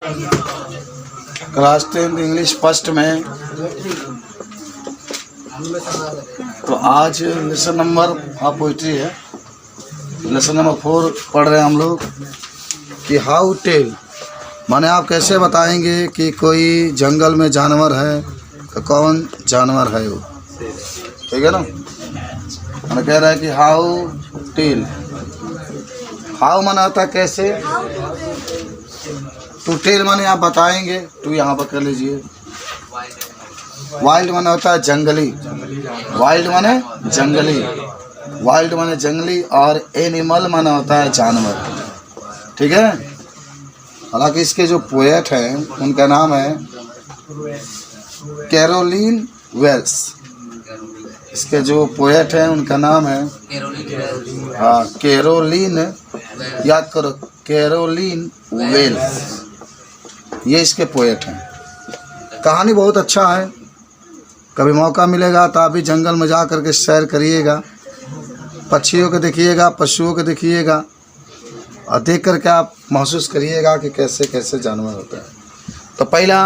Class 10 English first में। तो आज लेसन नंबर पोइट्री है, लेसन नंबर 4 पढ़ रहे हैं हम लोग कि हाउ टेल, माने आप कैसे बताएंगे कि कोई जंगल में जानवर है तो कौन जानवर है वो, ठीक है ना। मैंने कह रहा है कि हाउ टेल, हाउ माना होता है कैसे, टू टेल माने आप बताएंगे, टू यहाँ पर कर लीजिए। वाइल्ड माने होता है जंगली, वाइल्ड माने जंगली, वाइल्ड माने जंगली, और एनिमल माना होता है जानवर, ठीक है। हालांकि इसके जो पोएट हैं उनका नाम है कैरोलीन वेल्स, इसके जो पोएट हैं उनका नाम है हाँ कैरोलीन, याद करो कैरोलीन वेल्स, ये इसके पोएट हैं। कहानी बहुत अच्छा है, कभी मौका मिलेगा तो आप भी जंगल में जा कर के सैर करिएगा, पक्षियों को देखिएगा, पशुओं को देखिएगा, और देख करके आप महसूस करिएगा कि कैसे कैसे जानवर होते हैं। तो पहला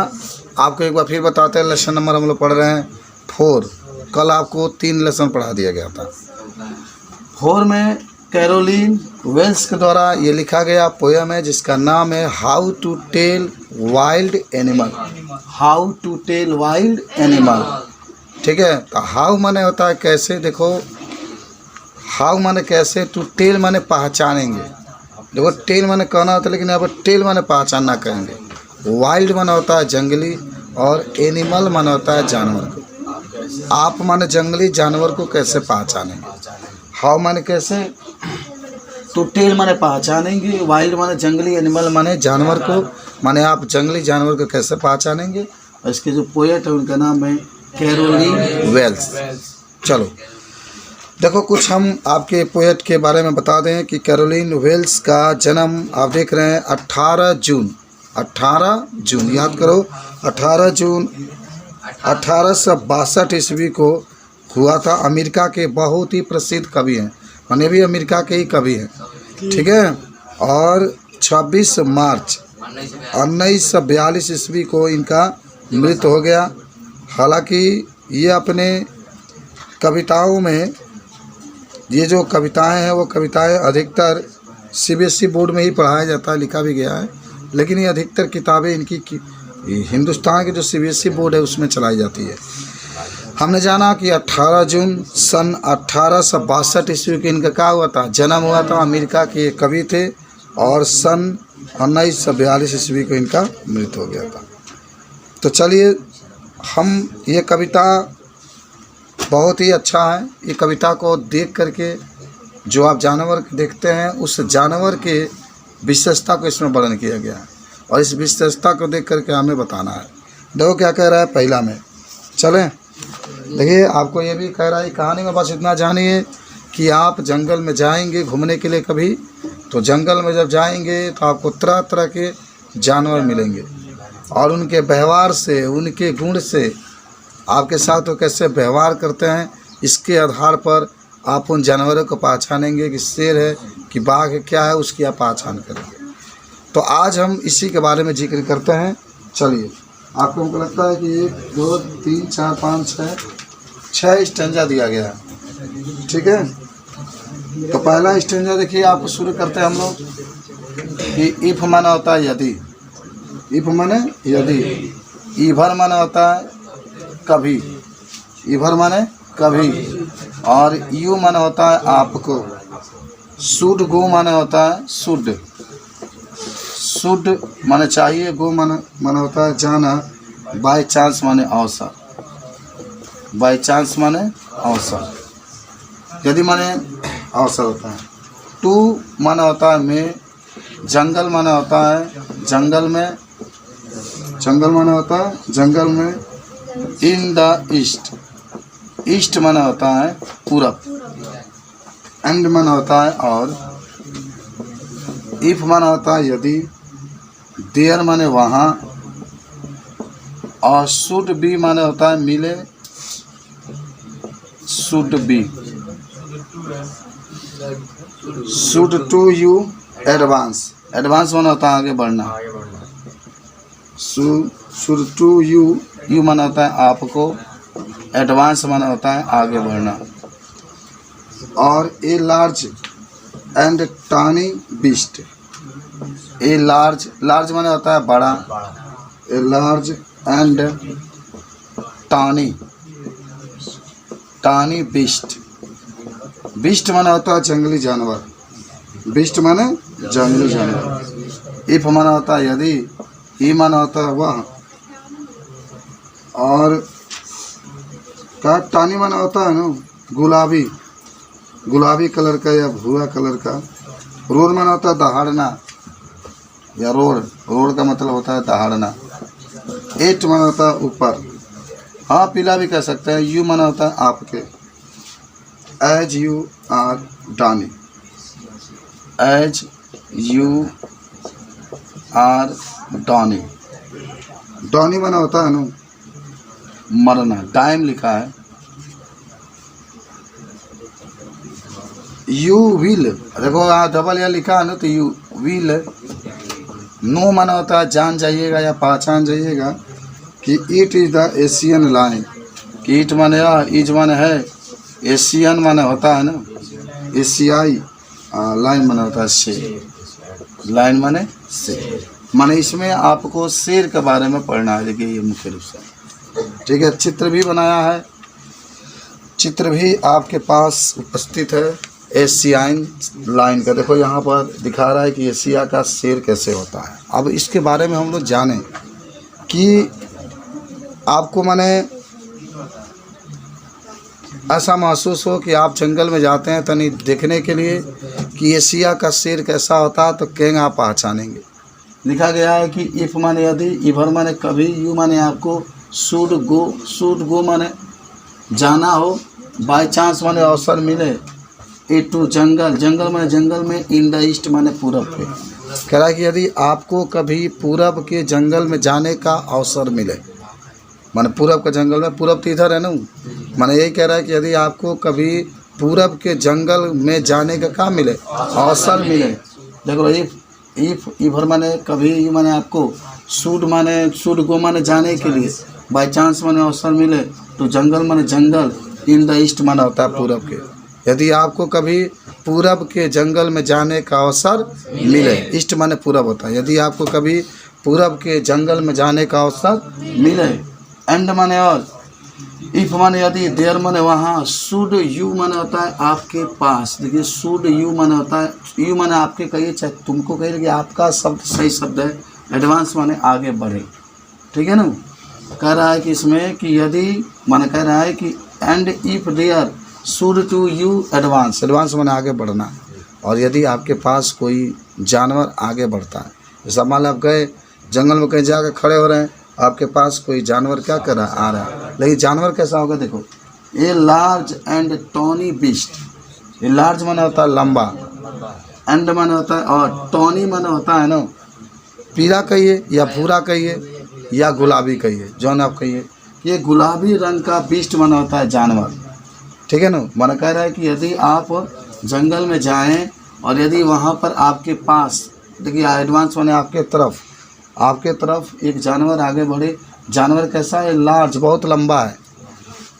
आपको एक बार फिर बताते हैं, लेसन नंबर हम लोग पढ़ रहे हैं 4। कल आपको 3 लेसन पढ़ा दिया गया था। 4 में कैरोलीन वेल्स के द्वारा ये लिखा गया पोयम है जिसका नाम है how to tell wild animal, how to tell wild animal, ठीक है। तो हाउ माने होता है कैसे, देखो हाउ माने कैसे, टू टेल माने पहचानेंगे, देखो टेल माने कहना होता है लेकिन यहाँ पर टेल माने पहचानना कहेंगे। वाइल्ड माने होता है जंगली, और एनिमल माने होता है जानवर को। आप माने जंगली जानवर को कैसे पहचानेंगे, हाउ माने कैसे, टू टेल माने पहचानेंगे, वाइल्ड माने जंगली, एनिमल माने जानवर को, माने आप जंगली जानवर को कैसे पहचानेंगे। और इसके जो पोएट है उनका नाम है कैरोलीन वेल्स। चलो देखो कुछ हम आपके पोएट के बारे में बता दें कि कैरोलीन वेल्स का जन्म आप देख रहे हैं 18 जून, 18 जून, याद करो 18 जून 1862 ईस्वी को हुआ था। अमेरिका के बहुत ही प्रसिद्ध कवि हैं, माने भी अमेरिका के ही कवि हैं, ठीक है। और 26 मार्च 1942 ईस्वी को इनका मृत्यु हो गया। हालांकि ये अपने कविताओं में, ये जो कविताएं हैं वो कविताएं अधिकतर सीबीएसई बोर्ड में ही पढ़ाया जाता है, लिखा भी गया है, लेकिन ये अधिकतर किताबें इनकी हिंदुस्तान की जो सीबीएसई बोर्ड है उसमें चलाई जाती है। हमने जाना कि 18 जून सन 1862 ईस्वी को इनका क्या हुआ था, जन्म हुआ था। अमेरिका के कवि थे और सन 1942 ईस्वी को इनका मृत्यु हो गया था। तो चलिए हम ये कविता बहुत ही अच्छा है, ये कविता को देख करके जो आप जानवर देखते हैं उस जानवर के विशेषता को इसमें वर्णन किया गया है, और इस विशेषता को देख करके हमें बताना है। देखो क्या कह रहा है पहला में, चलें देखिए। आपको ये भी कह रहा है कहानी में बस इतना जानिए कि आप जंगल में जाएंगे घूमने के लिए कभी, तो जंगल में जब जाएंगे तो आपको तरह तरह के जानवर मिलेंगे, और उनके व्यवहार से, उनके गुण से, आपके साथ वो कैसे व्यवहार करते हैं, इसके आधार पर आप उन जानवरों को पहचानेंगे कि शेर है कि बाघ है, क्या है, उसकी आप पहचान करेंगे। तो आज हम इसी के बारे में जिक्र करते हैं। चलिए आपको हमको लगता है कि 1 2 3 4 5 6 स्टेंजा दिया गया है, ठीक है। तो पहला स्टेंजा देखिए, आपको शुरू करते हैं हम लोग कि इफ माना होता है यदि, इफ माने यदि, ईभर माना होता है कभी, ईभर माने कभी, और यू माने होता है आपको, शुड गो माने होता है शुड, शुड माने चाहिए, गो माने होता है जाना, बाय चांस माने अवसर, बाय चांस माने अवसर, यदि माने अवसर होता है। टू माने होता है में, जंगल माने होता है जंगल में, जंगल माने होता है जंगल में। इन द ईस्ट, ईस्ट माने होता है पूरब, एंड माने होता है और, इफ माने होता है यदि, देयर माने वहाँ, और शुड बी माने होता है मिले, should be, should to you advance, advance माने होता है आगे बढ़ना, शुड टू यू, यू माना होता है आपको, एडवांस माना होता है आगे बढ़ना। और a large and tiny beast, a large, large माने होता है बड़ा, a large and tiny, tiny beast, beast माने होता है जंगली जानवर, बीस्ट माने जंगली जानवर। इफ माना होता है यदि, ई माना होता है वह, और का टानी माना होता है ना गुलाबी, गुलाबी कलर का या भूरा कलर का। रोड माना होता है दहाड़ना या रोड, रोड का मतलब होता है दहाड़ना। एट माना होता है ऊपर, हाँ पीला भी कह सकते हैं। यू माना होता है आपके, as you are dying, as you are dying, dying माना होता है ना मरना, टाइम लिखा है। यू विल, देखो यहाँ डबल या लिखा है ना, तो यू विल। नो माना होता है जान जाइएगा या पहचान जाइएगा कि it is the Asian line, कि इट माने या इज माने है, एशियन माने होता है ना एशियाई, लाइन माने होता है शेर, लाइन माने शेर, माने इसमें आपको शेर के बारे में पढ़ना है। देखिए ये मुख्य रूप से, ठीक है। चित्र भी बनाया है, चित्र भी आपके पास उपस्थित है एशियाइन लाइन का। देखो यहाँ पर दिखा रहा है कि एशिया का शेर कैसे होता है। अब इसके बारे में हम लोग जानें कि आपको माने ऐसा महसूस हो कि आप जंगल में जाते हैं तनी देखने के लिए कि एशिया का शेर कैसा होता है, तो कैंग आप पहचानेंगे। लिखा गया है कि इफ माने यदि, इभर माने कभी, यू माने आपको, शुड गो माने जाना हो, बाय चांस माने अवसर मिले, ए टू जंगल, जंगल माने जंगल में, इन द ईस्ट माने पूरब पे। कह रहा है कि यदि आपको कभी पूरब के जंगल में जाने का अवसर मिले, माने पूरब के जंगल में, पूरब तो इधर है ना, माने यही कह रहा है कि यदि आपको कभी पूरब के जंगल में जाने का क्या मिले, अवसर मिले। देखो इफ इभर माने कभी, यू माने आपको, शुड माने शुड गो माने जाने के लिए, बाय चांस माने अवसर मिले, तो जंगल माने जंगल, इन द ईस्ट माना होता है पूरब के। यदि आपको कभी पूरब के जंगल में जाने का अवसर मिले, ईस्ट माने पूरब होता है, यदि आपको कभी पूरब के जंगल में जाने का अवसर मिले। एंड माने और, इफ माने यदि, देयर माने वहाँ, शुड यू माने होता है आपके पास। देखिए शुड यू माने होता है, यू माने आपके कहिए चाहे तुमको कहिए, कि आपका शब्द सही शब्द है। एडवांस माने आगे बढ़े, ठीक है ना। कह रहा है कि इसमें कि यदि माने कह रहा है कि and if there should to you advance, advance माने आगे बढ़ना। और यदि आपके पास कोई जानवर आगे बढ़ता है, जैसा मान लो आप गए जंगल में कहीं जाकर खड़े हो रहे हैं, आपके पास कोई जानवर क्या कर रहा है, आ रहा है, लेकिन जानवर कैसा होगा देखो, a large and tawny beast. A large माने होता है लंबा, एंड माने होता है और, टॉनी माने होता है ना पीला कहिए या भूरा कहिए या गुलाबी कहिए, जौन आप कहिए। ये गुलाबी रंग का बीस्ट माना होता है जानवर, ठीक है ना। माना कह रहा है कि यदि आप जंगल में जाएं और यदि वहाँ पर आपके पास, देखिए एडवांस माने आपके तरफ एक जानवर आगे बढ़े। जानवर कैसा है, लार्ज, बहुत लंबा है,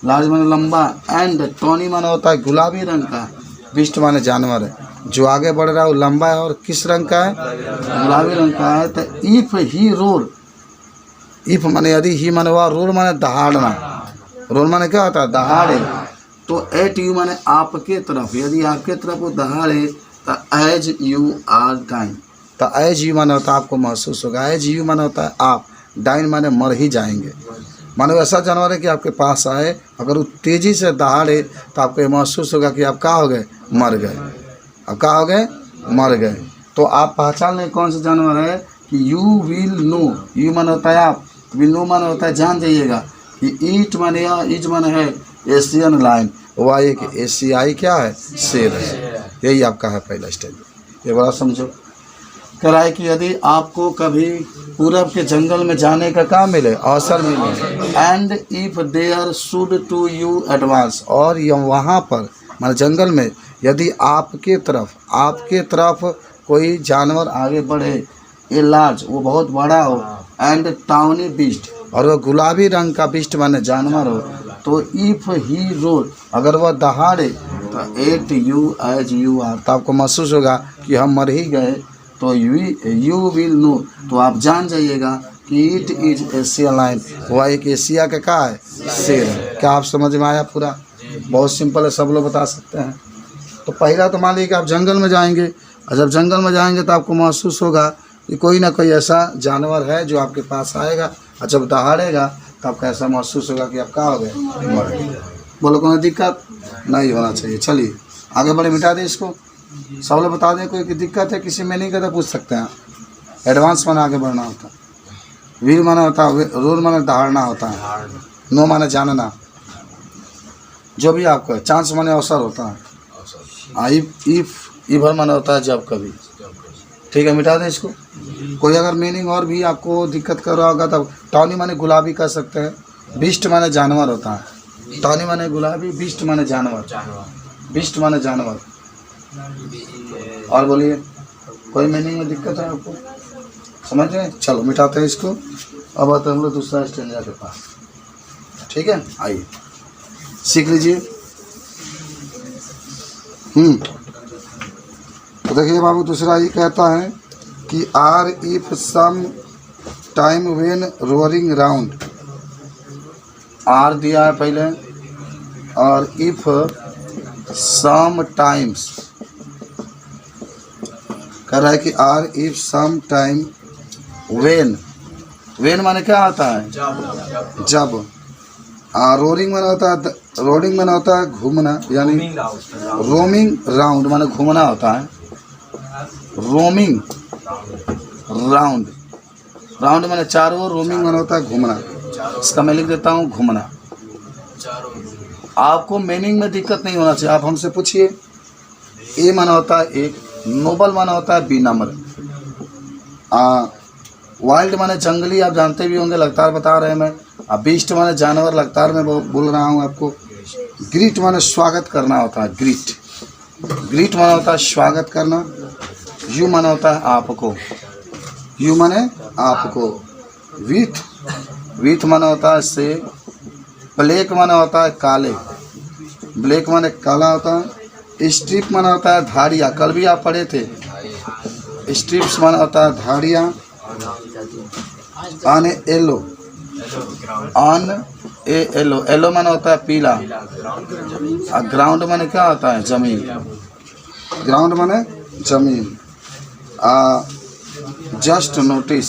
लार्ज माने लंबा, एंड टॉनी माना होता है गुलाबी रंग का, बीस्ट माने जानवर है जो आगे बढ़ रहा है, वो लंबा है और किस रंग का है, गुलाबी रंग का है। तो इफ ही रोर, इफ माने यदि, ही माने वह, रोर माने दहाड़ना, रोर माने क्या होता है, दहाड़े। तो एट यू माने आपके तरफ, यदि आपके तरफ वो दहाड़े, तो एज यू आर डाइन, तो एज यू माने होता है आपको महसूस होगा, एज यू माने होता है आप, डाइन माने मर ही जाएंगे। मानो ऐसा जानवर है कि आपके पास आए, अगर वो तेज़ी से दहाड़े तो आपको ये महसूस होगा कि आप क्या हो गए, मर गए, अब क्या हो गए, मर गए। तो आप पहचान लें कौन सा जानवर है, कि यू विल नो, यू माने होता है आप, विल नो माने होता है जान जाइएगा, कि ईट माने या इज माने है एशियन लाइन, वह एक एशियाई क्या है, शेर है। यही आपका है पहला स्टेज, ये बड़ा समझो। कह रहा है कि यदि आपको कभी पूरब के जंगल में जाने का काम मिले, अवसर मिले, and if there should to you advance, और ये वहाँ पर मतलब जंगल में यदि आपके तरफ कोई जानवर आगे बढ़े, ए लार्ज, वो बहुत बड़ा हो, एंड टाउनी बीस्ट, और वो गुलाबी रंग का बीस्ट माने जानवर हो, तो इफ़ ही रोल, अगर वह दहाड़े, तो at you as you are, तो आपको महसूस होगा कि हम मर ही गए, तो यू विल नो, तो आप जान जाइएगा कि इट इज एशिया लाइन, वह एक एशिया का क्या है, शेर है। क्या आप समझ में आया पूरा? बहुत सिंपल है, सब लोग बता सकते हैं। तो पहला तो मान लीजिए कि आप जंगल में जाएंगे, और जब जंगल में जाएंगे तो आपको महसूस होगा कि कोई ना कोई ऐसा जानवर है जो आपके पास आएगा, और जब दहाड़ेगा तो आपको ऐसा महसूस होगा कि आप कहाँ हो गए, मर गए। बोलो कोई दिक्कत नहीं होना चाहिए। चलिए आगे बढ़े, मिटा दें इसको, सब लोग बता दें। कोई दिक्कत है किसी में नहीं करता पूछ सकते हैं। एडवांस माने आगे बढ़ना होता है, वीर माने होता है, रूल माने दहाड़ना होता है, नो माने जानना, जो भी आपको है, चांस माने अवसर होता है, इभर माने होता है जब कभी। ठीक है, मिटा दें इसको। कोई अगर मीनिंग और भी आपको दिक्कत कर रहा होगा तब टॉनी माने गुलाबी कर सकते हैं, बिस्ट माने जानवर होता है, टॉनी माने गुलाबी, बिस्ट माने जानवर, बिस्ट माने जानवर। और बोलिए कोई मीनिंग में दिक्कत है आपको, समझ रहे हैं? चलो मिटाते हैं इसको। अब आते हैं हम लोग दूसरा स्टेंजा के पास। ठीक है, आइए सीख लीजिए। तो देखिए बाबू, दूसरा ये कहता है कि or if some time when roaring round, or दिया है पहले, और इफ सम टाइम्स कह रहा है कि or if some time when, when माने क्या होता है, जब। रोरिंग माने होता है, रोडिंग माने होता है घूमना, यानी रोमिंग राउंड माने घूमना होता है, रोमिंग राउंड, राउंड माने चारों ओर, रोमिंग माने होता है घूमना। इसका मैं लिख देता हूँ घूमना। आपको मीनिंग में दिक्कत नहीं होना चाहिए, आप हमसे पूछिए। ए माना होता है एक, नोबल माना होता है विनम्र, वाइल्ड माने जंगली, आप जानते भी होंगे, लगातार बता रहे हैं मैं। बीस्ट माने जानवर, लगातार मैं बोल रहा हूँ आपको। ग्रीट माने स्वागत करना होता है, ग्रीट, ग्रीट माना होता है स्वागत करना। यू माना होता है आपको, यू माने आपको। विथ, विथ माना होता है से। ब्लैक माना होता है काले, ब्लैक माने काला होता है। स्ट्रिप माना होता है धारियाँ, कल भी आप पढ़े थे। स्ट्रिप्स माना होता है धारियाँ। अन येलो, अन ए येलो, येलो माना होता है पीला। और ग्राउंड माने क्या होता है, जमीन, ग्राउंड माने जमीन। Just notice,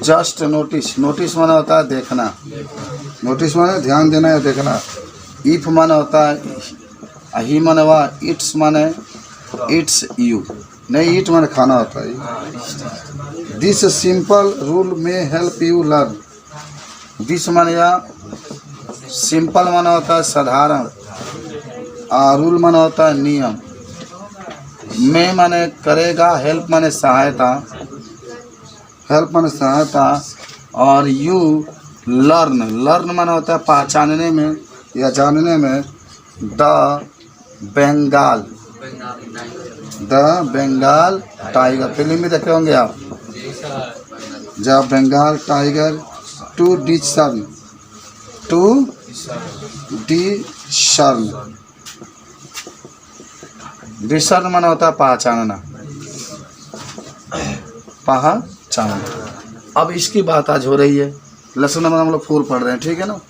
just notice, notice माना होता है देखना, नोटिस माने ध्यान देना या देखना। इफ माना होता है ही माने वह, इट्स माने इट्स यू, नहीं ईट माने खाना होता है। दिस सिंपल रूल में हेल्प यू लर्न, दिस माने या, सिंपल माना होता है साधारण, रूल माना होता है नियम। में माने करेगा, हेल्प माने सहायता, हेल्प माने सहायता। और यू लर्न, लर्न माना होता है पहचानने में या जानने में। The Bengal, the Bengal tiger, film में देखे होंगे आप। The Bengal tiger to discern, to discern, discern माना होता है पहचानना, पहचानना। अब इसकी बात आज हो रही है। लेसन नंबर हम लोग 4 पढ़ रहे हैं, ठीक है ना।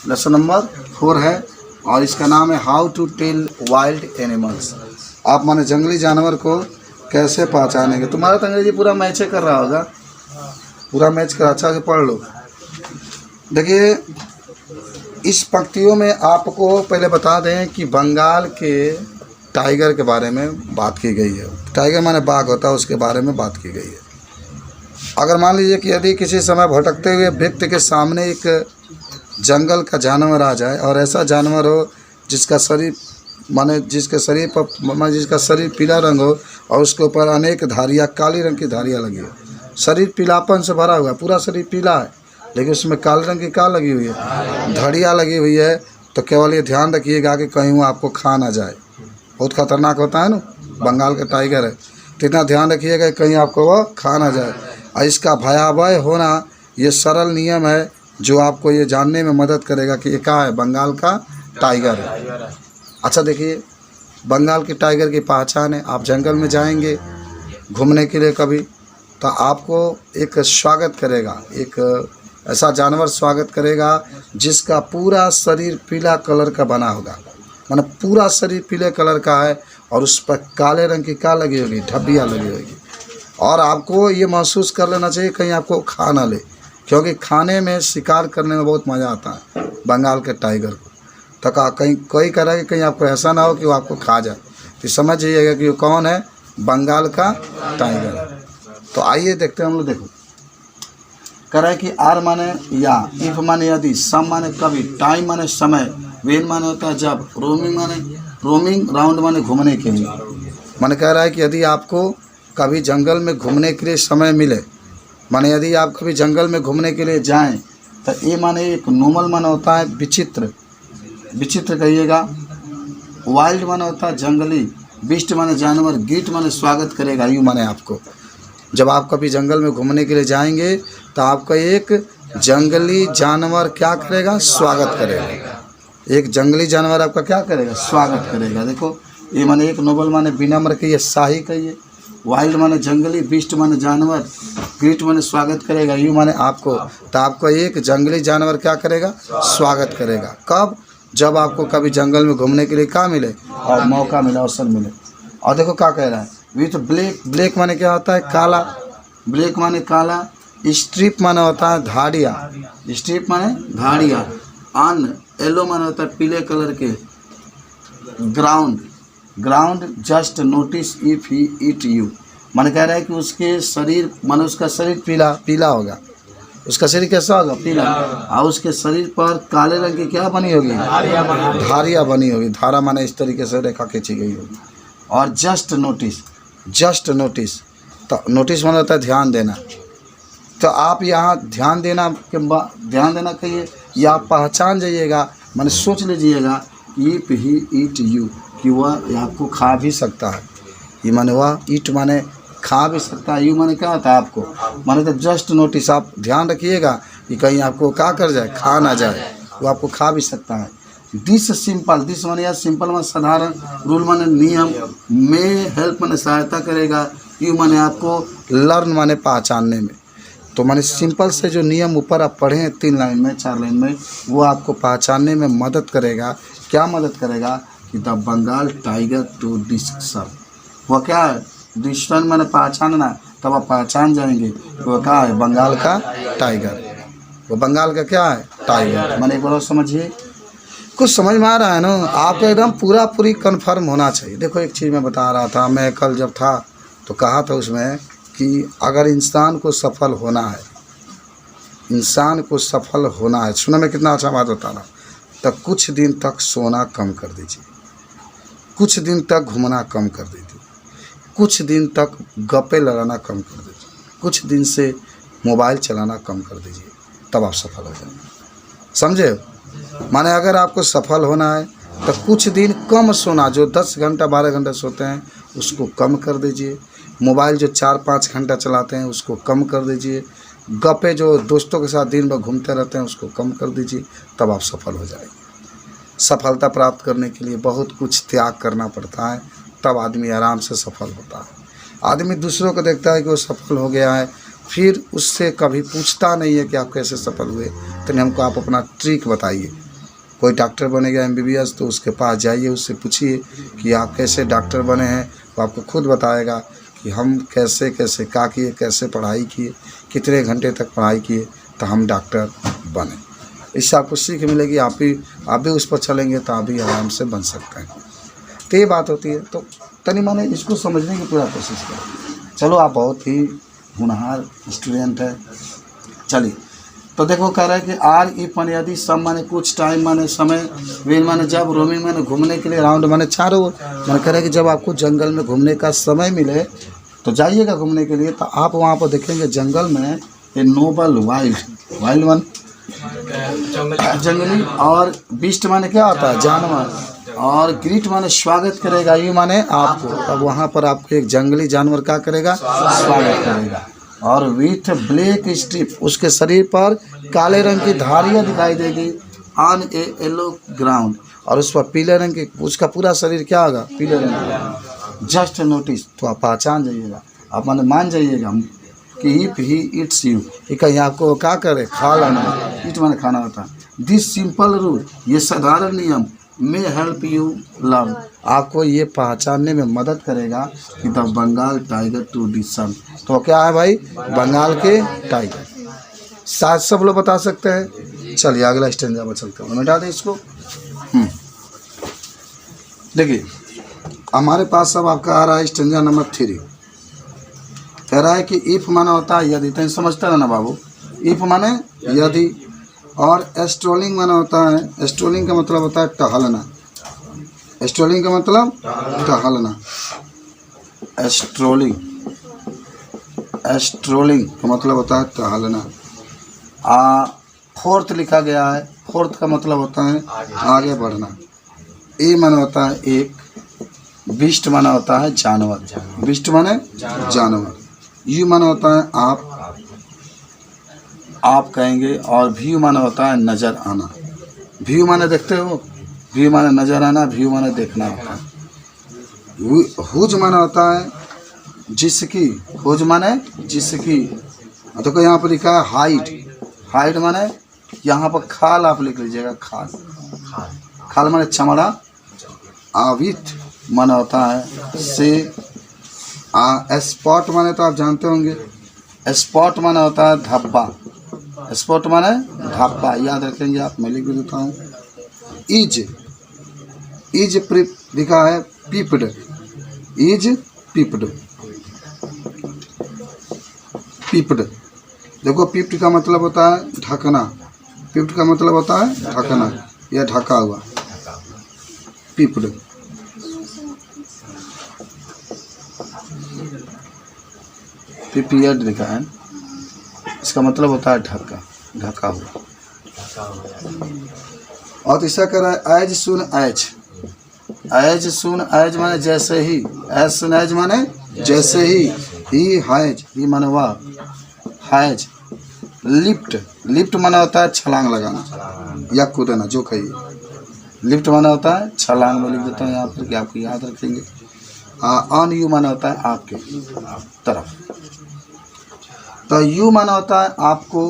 लेसन नंबर 4 है और इसका नाम है how to tell wild animals. आप माने जंगली जानवर को कैसे पहचानेंगे। तुम्हारा तो अंग्रेजी पूरा मैच कर रहा होगा, पूरा मैच कर, अच्छा से पढ़ लो। देखिए इस पंक्तियों में आपको पहले बता दें कि बंगाल के टाइगर के बारे में बात की गई है। टाइगर माने बाघ होता है, उसके बारे में बात की गई है। अगर मान लीजिए कि यदि किसी समय भटकते हुए व्यक्ति के सामने एक जंगल का जानवर आ जाए और ऐसा जानवर हो जिसका शरीर माने जिसके शरीर पर माने जिसका शरीर पीला रंग हो और उसके ऊपर अनेक धारियाँ, काली रंग की धारियाँ लगी हो, शरीर पीलापन से भरा हुआ है, पूरा शरीर पीला है लेकिन उसमें काले रंग की क्या लगी हुई है, धड़ियाँ लगी हुई है, तो केवल ये ध्यान रखिएगा कि कहीं वो आपको खा ना जाए। बहुत खतरनाक होता है ना, बंगाल का टाइगर है, तो इतना ध्यान रखिएगा कि कहीं आपको वो खा ना जाए। और इसका भयावह होना ये सरल नियम है जो आपको ये जानने में मदद करेगा कि ये क्या है, बंगाल का टाइगर है। अच्छा देखिए, बंगाल के टाइगर की पहचान है, आप जंगल में जाएंगे घूमने के लिए कभी, तो आपको एक स्वागत करेगा, एक ऐसा जानवर स्वागत करेगा जिसका पूरा शरीर पीला कलर का बना होगा, माने पूरा शरीर पीले कलर का है और उस पर काले रंग की क्या लगी होगी, धब्बियाँ लगी होगी। और आपको ये महसूस कर लेना चाहिए कहीं आपको खा ना ले, क्योंकि खाने में शिकार करने में बहुत मज़ा आता है बंगाल के टाइगर को। तो कहीं कोई कह रहा है कि कहीं आपको ऐसा ना हो कि वो आपको खा जाए, तो समझ जाइएगा कि वो कौन है, बंगाल का टाइगर है। तो आइए देखते हैं हम लोग। देखो कह रहा है कि आर माने या, इफ माने यदि, सम माने कभी, टाइम माने समय, वेन माने होता है जब, रोमिंग माने रोमिंग, राउंड माने घूमने के लिए। माने कह रहा है कि यदि आपको कभी जंगल में घूमने के लिए समय मिले, माने यदि आप कभी जंगल में घूमने के लिए जाएं, तो ये माने एक नॉर्मल माने होता है विचित्र, विचित्र कहिएगा। वाइल्ड माने होता है जंगली, बीस्ट माने जानवर, गीट माने स्वागत करेगा, यू माने आपको जब आप कभी जंगल में घूमने के लिए जाएंगे तो आपका एक जंगली जानवर क्या करेगा, स्वागत करेगा। एक जंगली जानवर आपका क्या करेगा, स्वागत करेगा। देखो ये माने एक नोबल माने विनम्र कहिए, शाही कहिए, वाइल्ड माने जंगली, बीस्ट माने जानवर, ग्रीट माने स्वागत करेगा, यू माने आपको। तो आपको एक जंगली जानवर क्या करेगा, स्वागत करेगा। कब, जब आपको कभी जंगल में घूमने के लिए क्या मिले और मौका मिले, अवसर मिले। और देखो क्या कह रहा है, विथ ब्लैक, ब्लैक माने क्या होता है, काला, ब्लैक माने काला, स्ट्रिप माने होता है धाड़िया, स्ट्रिप माने धाड़िया, अन येलो माने होता है पीले कलर के, ground, ground just notice if he eat you, माने कह रहा है कि उसके शरीर माने उसका शरीर पीला पीला होगा, उसका शरीर कैसा होगा, पीला, और उसके शरीर पर काले रंग की क्या बनी होगी, धारियाँ बनी होगी, धारा माने इस तरीके से रेखा खींची गई होगी। और जस्ट नोटिस, जस्ट नोटिस, तो नोटिस माने होता है ध्यान देना। तो आप यहाँ ध्यान देना के बाद, ध्यान देना कहिए या आप पहचान जाइएगा, माने सोच लीजिएगा इफ ही ईट यू, कि वह आपको खा भी सकता है। ये माने वह ईट माने खा भी सकता है, यू माने क्या होता है आपको, माने तो जस्ट नोटिस, आप ध्यान रखिएगा कि कहीं आपको क्या कर जाए, खा ना जाए, वो आपको खा भी सकता है। दिस सिंपल, दिस माने या सिंपल माने साधारण, रूल माने नियम, में हेल्प माने सहायता करेगा, यू माने आपको लर्न माने पहचानने में। तो माने सिंपल से जो नियम ऊपर आप पढ़े हैं 3 लाइन में 4 लाइन में, वो आपको पहचानने में मदद करेगा। क्या मदद करेगा कि the Bengal tiger to discover, वो क्या है, डिस्टन माने पहचानना, तब आप पहचान जाएंगे वो क्या है, बंगाल का टाइगर, वो बंगाल का क्या है, टाइगर। माने एक बार समझिए, कुछ समझ में आ रहा है ना आपको, एकदम पूरी कन्फर्म होना चाहिए। देखो एक चीज़ मैं बता रहा था, मैं कल जब था तो कहा था उसमें कि अगर इंसान को सफल होना है, इंसान को सफल होना है, सुना मैं कितना अच्छा बात बता रहा, तो कुछ दिन तक सोना कम कर दीजिए, कुछ दिन तक घूमना कम कर दीजिए, कुछ दिन तक गप्पे लड़ाना कम कर दीजिए, कुछ दिन से मोबाइल चलाना कम कर दीजिए, तब आप सफल हो जाएंगे। समझे, माने अगर आपको सफल होना है तो कुछ दिन कम सोना, जो 10 घंटा 12 घंटा सोते हैं उसको कम कर दीजिए, मोबाइल जो 4-5 घंटा चलाते हैं उसको कम कर दीजिए, गप्पे जो दोस्तों के साथ दिन भर घूमते रहते हैं उसको कम कर दीजिए, तब आप सफल हो जाएंगे। सफलता प्राप्त करने के लिए बहुत कुछ त्याग करना पड़ता है, तब आदमी आराम से सफल होता है। आदमी दूसरों को देखता है कि वो सफल हो गया है, फिर उससे कभी पूछता नहीं है कि आप कैसे सफल हुए, तो हमको आप अपना ट्रिक बताइए। कोई डॉक्टर बनेगा MBBS, तो उसके पास जाइए, उससे पूछिए कि आप कैसे डॉक्टर बने हैं, वो आपको खुद बताएगा कि हम कैसे कैसे क्या किए, कैसे पढ़ाई किए, कितने घंटे तक पढ़ाई किए तो हम डॉक्टर बने। इससे आपको सीख मिलेगी, आप भी उस पर चलेंगे तो आप भी आराम से बन सकते हैं। तो ये बात होती है, तो तनी माने इसको समझने की पूरा कोशिश करें। चलो आप बहुत ही होनहार स्टूडेंट है। चलिए तो देखो कह रहा है कि आर इफ माने यदि, सम माने कुछ, टाइम माने समय, वेन माने जब, रोमिंग माने घूमने के लिए, राउंड माने चारों ओर। मैंने कह रहा है कि जब आपको जंगल में घूमने का समय मिले तो जाइएगा घूमने के लिए, तो आप वहाँ पर देखेंगे जंगल में a noble wild, wild one जंगली, और बीस्ट माने क्या होता है, जानवर, और ग्रीट माने स्वागत करेगा, यू माने आपको। अब वहाँ पर आपको एक जंगली जानवर क्या करेगा, स्वागत करेगा। और विथ ब्लैक स्ट्रिप, उसके शरीर पर काले रंग की धारियाँ दिखाई देगी ऑन ए येलो ग्राउंड, और उस पर पीले रंग की, उसका पूरा शरीर क्या होगा, पीले रंग का। जस्ट नोटिस, तो आप पहचान जाइएगा, आप मान जाइएगा कि इफ ही इट्स यू, कि कहीं आपको क्या करे, खा लेना, इट माने खाना होता है। दिस सिंपल रूल, ये साधारण नियम मे हेल्प यू लव, आपको ये पहचानने में मदद करेगा कि द बंगाल टाइगर टू डिसन, तो क्या है भाई, बंगाल के टाइगर। शायद सब लोग बता सकते हैं। चलिए अगला स्टैंजा पर चलते हैं, मिटा दें इसको। देखिए हमारे पास अब आपका आ रहा है स्टैंजा नंबर 3। कह रहा है कि इफ माना होता है यदि, तो समझते हैं ना बाबू, इफ माने यदि, और एस्ट्रोलिंग माना होता है, एस्ट्रोलिंग का मतलब होता है टहलना, एस्ट्रोलिंग का मतलब टहलना, एस्ट्रोलिंग, एस्ट्रोलिंग का मतलब होता है टहलना। फोर्थ लिखा गया है, फोर्थ का मतलब होता है आगे बढ़ना। ए माना होता है एक, बिस्ट माना होता है जानवर, बिस्ट माने जानवर। यू माना होता है आप कहेंगे, और व्यू माना होता है नज़र आना। व्यू माने देखते हो, व्यू माने नज़र आना, व्यू माने देखना होता है। हुज माना होता है जिसकी, हुज माने जिसकी, देखो यहाँ पर लिखा है हाइट, हाइट माने यहाँ पर खाल आप लिख लीजिएगा, खाल, खाल माने चमड़ा। आवित माना होता है से, स्पॉट माने तो आप जानते होंगे, स्पॉट माना होता है धब्बा, स्पॉट माने धब्बा, याद रखेंगे आप, मैं लिख भी देता हूँ। इज, इज लिखा है पीप्ड, इज पीप्ड, पीप्ड, देखो पीप्ड का मतलब होता है ढकना, पीप्ड का मतलब होता है ढकना या ढका हुआ, पीप्ड। प्रिपेयर्ड लिखा है, इसका मतलब होता है ढका, ढका हुआ। और तीसरा कह रहा है as soon as, as soon as माने जैसे ही, एज सुन एज माने जैसे ही हैज, ही माने वह, हैज। लिफ्ट, लिफ्ट माना होता है छलांग लगाना या कूदना, जो कहिए। लिफ्ट माना होता है छलांग, में लिख देता हूँ यहाँ पर कि आपको याद रखेंगे। ऑन यू माना होता है आपके तरफ, तो यू माना होता है आपको,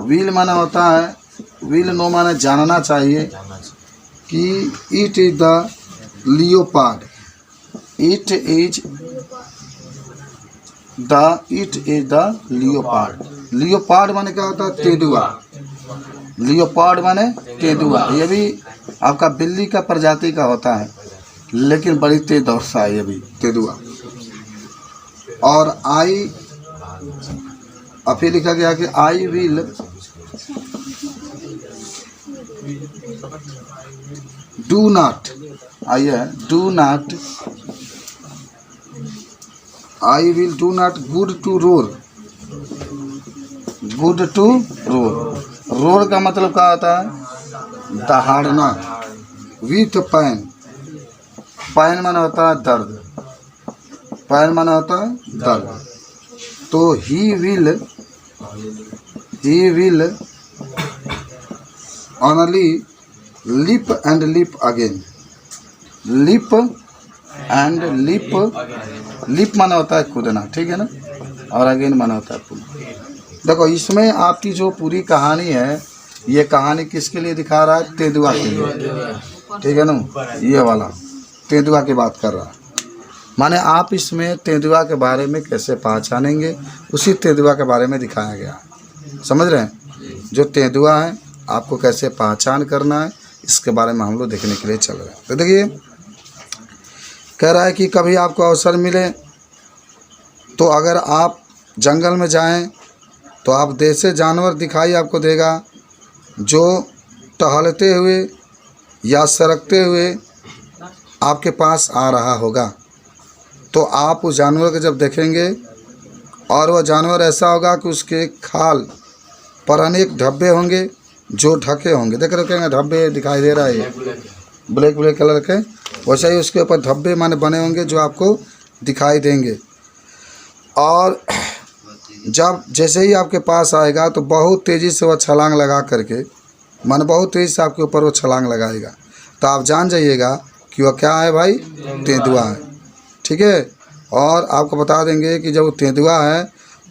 विल माना होता है, विल नो माना जानना चाहिए कि it is the leopard, it is the leopard. Leopard माने क्या होता है, तेंदुआ, लियोपार्ड माने तेंदुआ। ये भी आपका बिल्ली का प्रजाति का होता है, लेकिन बड़ी तेज दौड़ता है ये भी तेंदुआ। और आई, अब फिर लिखा गया कि आई विल डू नॉट, आइए do not, I will do not good to roar, good to roar. Roar का मतलब क्या होता है, दहाड़ना। विथ पैन, पैन माना होता है दर्द, पैन माना होता है दर्द। तो ही will only lip and lep again, lip and lip, lip माना होता है कूदना, ठीक है ना, और अगेन माना होता है कूदना। देखो इसमें आपकी जो पूरी कहानी है, ये कहानी किसके लिए दिखा रहा है, तेंदुआ के लिए, ठीक है ना, ये वाला तेंदुआ की बात कर रहा है। माने आप इसमें तेंदुआ के बारे में कैसे पहचानेंगे, उसी तेंदुआ के बारे में दिखाया गया, समझ रहे हैं। जो तेंदुआ है आपको कैसे पहचान करना है, इसके बारे में हम लोग देखने के लिए चल रहे हैं। तो देखिए कह रहा है कि कभी आपको अवसर मिले तो अगर आप जंगल में जाएं तो आप देसी जानवर दिखाई आपको देगा जो टहलते हुए या सरकते हुए आपके पास आ रहा होगा। तो आप उस जानवर को जब देखेंगे और वह जानवर ऐसा होगा कि उसके खाल पर अनेक धब्बे होंगे जो ढके होंगे, देख रखेंगे धब्बे दिखाई दे रहा है ब्लैक ब्लैक कलर के, वैसे ही उसके ऊपर धब्बे माने बने होंगे जो आपको दिखाई देंगे। और जब जैसे ही आपके पास आएगा तो बहुत तेज़ी से वह छलांग लगा करके, माने बहुत तेज़ी से आपके ऊपर वो छलांग लगाएगा। तो आप जान जाइएगा कि वह क्या है भाई, तेंदुआ है। ठीक है। और आपको बता देंगे कि जब वो तेंदुआ है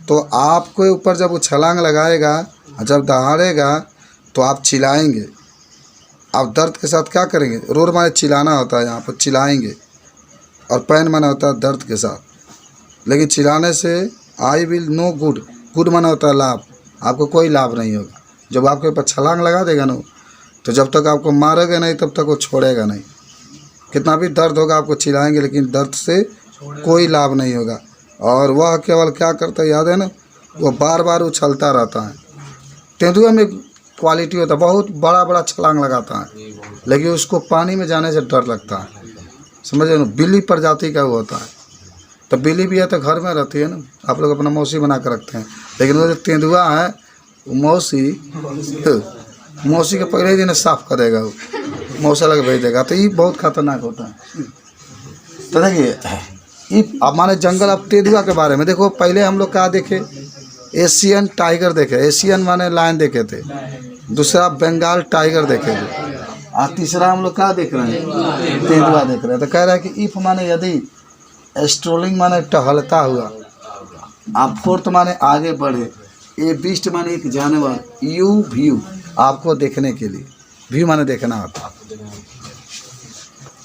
तो आपके ऊपर जब वो छलांग लगाएगा, जब दहाड़ेगा तो आप चिल्लाएंगे। आप दर्द के साथ क्या करेंगे, रोर माने चिल्लाना होता है, यहाँ पर चिल्लाएंगे। और पैन माना होता है दर्द के साथ। लेकिन चिल्लाने से I will no good, good माना होता है लाभ, आपको कोई लाभ नहीं होगा। जब आपके ऊपर छलांग लगा देगा ना, तो जब तक आपको मारेगा नहीं तब तक वो छोड़ेगा नहीं। कितना भी दर्द होगा आपको चिल्लाएंगे, लेकिन दर्द से कोई लाभ नहीं होगा। और वह केवल क्या करता है याद है ना, वो बार बार उछलता रहता है। तेंदुआ में क्वालिटी होता है, बहुत बड़ा बड़ा छलांग लगाता है, लेकिन उसको पानी में जाने से डर लगता है। समझे ना, बिल्ली प्रजाति का वो होता है। तो बिल्ली भी है तो घर में रहती है ना, आप लोग अपना मौसी बना कर रखते हैं। लेकिन वो जो तेंदुआ है वो मौसी के पहले ही दिन साफ कर देगा, वो मौसा लग भेज देगा। तो ये बहुत खतरनाक होता है। तो देखिए ये अब माने जंगल, अब तेंदुआ के बारे में देखो। पहले हम लोग क्या देखे, एशियन टाइगर देखे, एशियन माने लायन देखे थे। दूसरा बंगाल टाइगर देखे थे। और तीसरा हम लोग क्या देख रहे हैं, तेंदुआ देख रहे हैं। तो कह रहा है कि इफ माने यदि, स्ट्रोलिंग माने टहलता हुआ, आप फोर्थ माने आगे बढ़े, ए बीस्ट माने एक जानवर, यू व्यू आपको देखने के लिए, व्यू माने देखना होता है।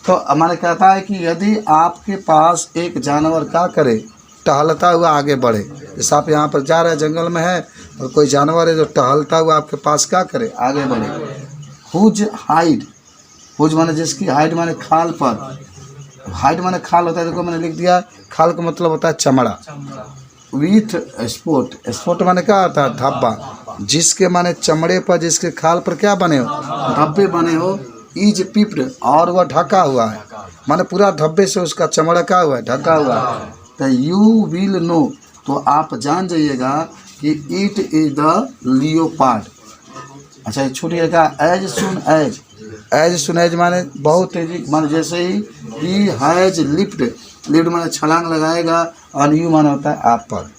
तो हमारे कहता है कि यदि आपके पास एक जानवर क्या करे, टहलता हुआ आगे बढ़े। जैसे आप यहाँ पर जा रहे हैं, जंगल में है और कोई जानवर है जो टहलता हुआ आपके पास क्या करे, आगे बढ़े। हुज हाइड, हुज माने जिसकी, हाइड माने खाल पर, हाइड माने खाल होता है। देखो मैंने लिख दिया, खाल का मतलब होता है चमड़ा। विथ स्पॉट, स्पॉट माने क्या होता है, धब्बा। जिसके माने चमड़े पर, जिसके खाल पर क्या बने हो, धब्बे बने हो। इज पिप्ड, और वह ढका हुआ है, माने पूरा धब्बे से उसका चमड़ा क्या हुआ है, ढका हुआ है। तो यू विल नो, तो आप जान जाइएगा कि इट इज द लियोपार्ड। अच्छा छूटिएगा, as soon as, as soon as माने बहुत तेजी, माने जैसे ही हैज लिफ्ट, लिफ्ट माने छलांग लगाएगा। और यू माने होता है आप पर,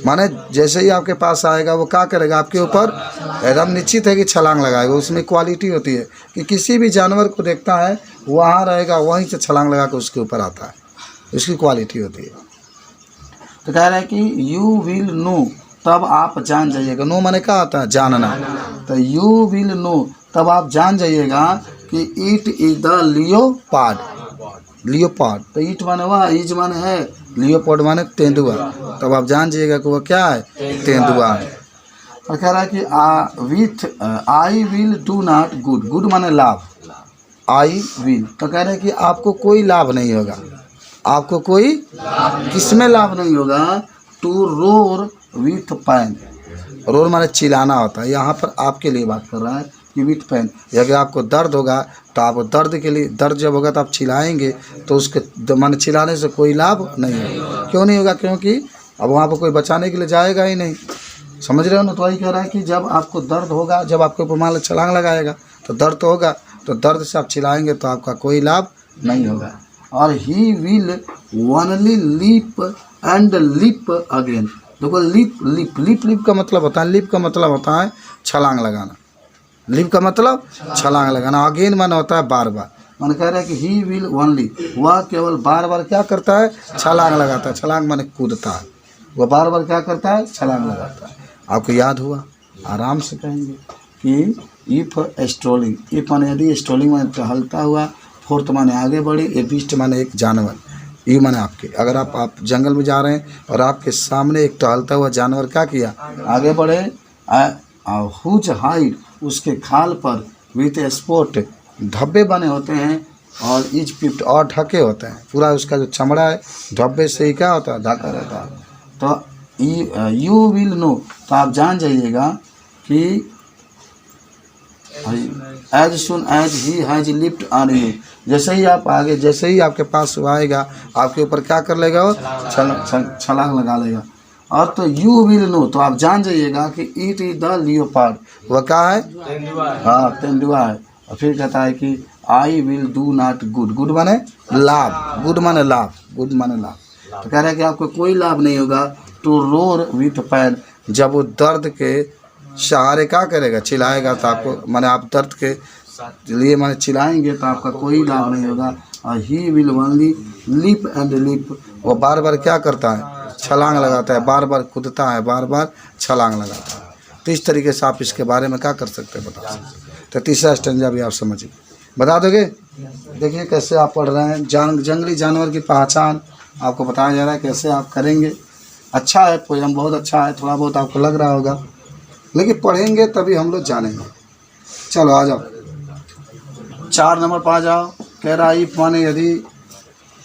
माने जैसे ही आपके पास आएगा वो क्या करेगा, आपके ऊपर एकदम निश्चित है कि छलांग लगाएगा। उसमें क्वालिटी होती है कि किसी भी जानवर को देखता है वहाँ रहेगा, वहीं से छलांग लगा कर उसके ऊपर आता है, उसकी क्वालिटी होती है। तो कह रहा है कि यू विल नो, तब आप जान जाइएगा। नो माने क्या आता है, जानना। तो यू विल नो, तब आप जान जाइएगा कि it is the leopard, leopard. तो इट माने वह, इज माने है, लियोपार्ड माने तेंदुआ। तब आप जान जाइएगा कि वह क्या है, तेंदुआ है। और कह रहा है कि with I will do not good, good माने लाभ, आई विल। तो कह रहे हैं कि आपको कोई लाभ नहीं होगा, आपको कोई किसमें लाभ नहीं होगा, to roar with pain. Roar माने चिल्लाना होता है, यहाँ पर आपके लिए बात कर रहा है कि विथ पैन। अगर आपको दर्द होगा तो आप दर्द के लिए, दर्द जब होगा तो आप चिल्लाएंगे, तो उसके माने चिल्लाने से कोई लाभ नहीं होगा। क्यों नहीं होगा, क्योंकि अब वहाँ पर कोई बचाने के लिए जाएगा ही नहीं। समझ रहे हो ना। तो वही कह रहा है कि जब आपको दर्द होगा, जब आपके ऊपर मान लो छलांग लगाएगा तो दर्द होगा, तो दर्द से आप चिल्लाएंगे तो आपका कोई लाभ नहीं होगा। और he will only leap and lep again. देखो लिप, लिप, लिप, लिप का मतलब होता है, लिप का मतलब होता है छलांग लगाना, लिप का मतलब छलांग लगाना। अगेन माना होता है बार बार। मन कह रहा है कि ही विल ओनली, वह केवल बार बार क्या करता है, छलांग लगाता है। छलांग माने कूदता है, वह बार बार क्या करता है, छलांग लगाता है। आपको याद हुआ, आराम से कहेंगे कि इफ स्ट्रोलिंग, इफ माने यदि, स्ट्रोलिंग माने टहलता हुआ, फोर्थ माने आगे बढ़े, ए बीस्ट माने एक जानवर, यू माने आपके। अगर आप जंगल में जा रहे हैं और आपके सामने एक टहलता हुआ जानवर क्या किया, आगे बढ़े। हुज हाइड, उसके खाल पर, विथ स्पॉट, धब्बे बने होते हैं। और इज पिप्ड, और ढके होते हैं, पूरा उसका जो चमड़ा है धब्बे से ही क्या होता है, ढका रहता है। तो यू विल नो, तो आप जान जाइएगा कि as soon as he has leapt on you, जैसे ही आप आगे, जैसे ही आपके पास आएगा, आपके ऊपर क्या कर लेगा, वो छलांग लगा लेगा। और तो यू विल नो, तो आप जान जाइएगा कि इट इज द लियोपार्ड, वह क्या है, हाँ तेंदुआ है। और फिर कहता है कि I will do not good, good माने लाभ, गुड माने लाभ, गुड माने लाभ। तो कह रहा है कि आपको कोई लाभ नहीं होगा टू रोर विथ पेन, जब वो दर्द के सहारे क्या करेगा, चिल्लाएगा, तो आपको माने आप दर्द के लिए माने चिल्लाएंगे तो आपका कोई लाभ नहीं होगा। और he will only lip and lip, वो बार बार क्या करता है, छलांग लगाता है, बार बार कूदता है, बार बार छलांग लगाता है। तो इस तरीके से आप इसके बारे में क्या कर सकते हैं, बता सकते हैं। तो तीसरा स्टेंजा भी आप समझिए, बता दोगे। देखिए कैसे आप पढ़ रहे हैं, जंगली जानवर की पहचान आपको बताया जा रहा है, कैसे आप करेंगे। अच्छा है, पोएम बहुत अच्छा है, थोड़ा बहुत आपको लग रहा होगा, लेकिन पढ़ेंगे तभी हम लोग जानेंगे। चलो आ जाओ, 4 नंबर पर आ जाओ। कह रहा इफ माने यदि,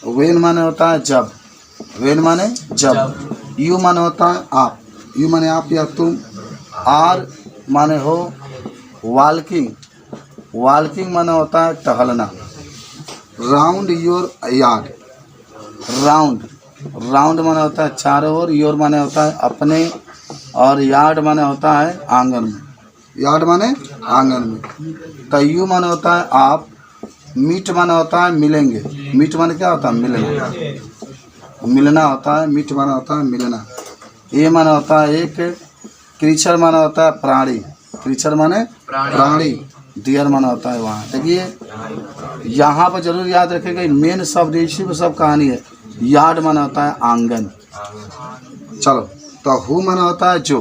वेन माने होता है जब, वेन माने जब, यू माने होता है आप, यू माने आप या तुम, आर माने हो वॉकिंग, वॉकिंग माने होता है टहलना, round your yard, round, round माने होता है चारों ओर, योर माने होता है अपने, और यार्ड माने होता है आंगन में, यार्ड माने आंगन में। तो यू माने होता है आप, मीट माने होता है मिलेंगे, मीट माने क्या होता है, मिलना, मिलना होता है, मीट माने होता है मिलना। ये माने होता है एक, क्रीचर माने होता है प्राणी, क्रीचर माने प्राणी, डियर माना होता है वहाँ। देखिए यहाँ पर जरूर याद रखेगा, मेन शब्द इसी में सब कहानी है। यार्ड माना होता है आंगन। चलो, तो हु माना होता है जो,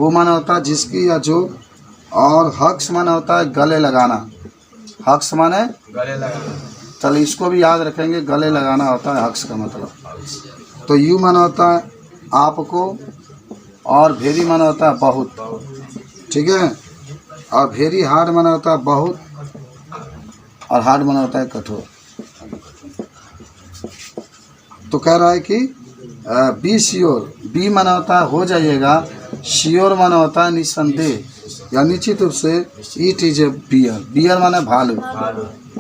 हु माना होता है जिसकी या जो, और हक्स माना होता है गले लगाना, हक्स माने गले लगाना। चलो इसको भी याद रखेंगे, गले लगाना होता है हक्स का मतलब। तो यू माना होता है आपको, और भेरी माना होता है बहुत, ठीक है। और वेरी हार्ड माना होता है बहुत, और हार्ड माना होता है कठोर। तो कह रहा है कि बी श्योर, बी माना होता है हो जाइएगा, श्योर माना होता है निसंदेह या निश्चित रूप से। It is a bear, bear माने भालू।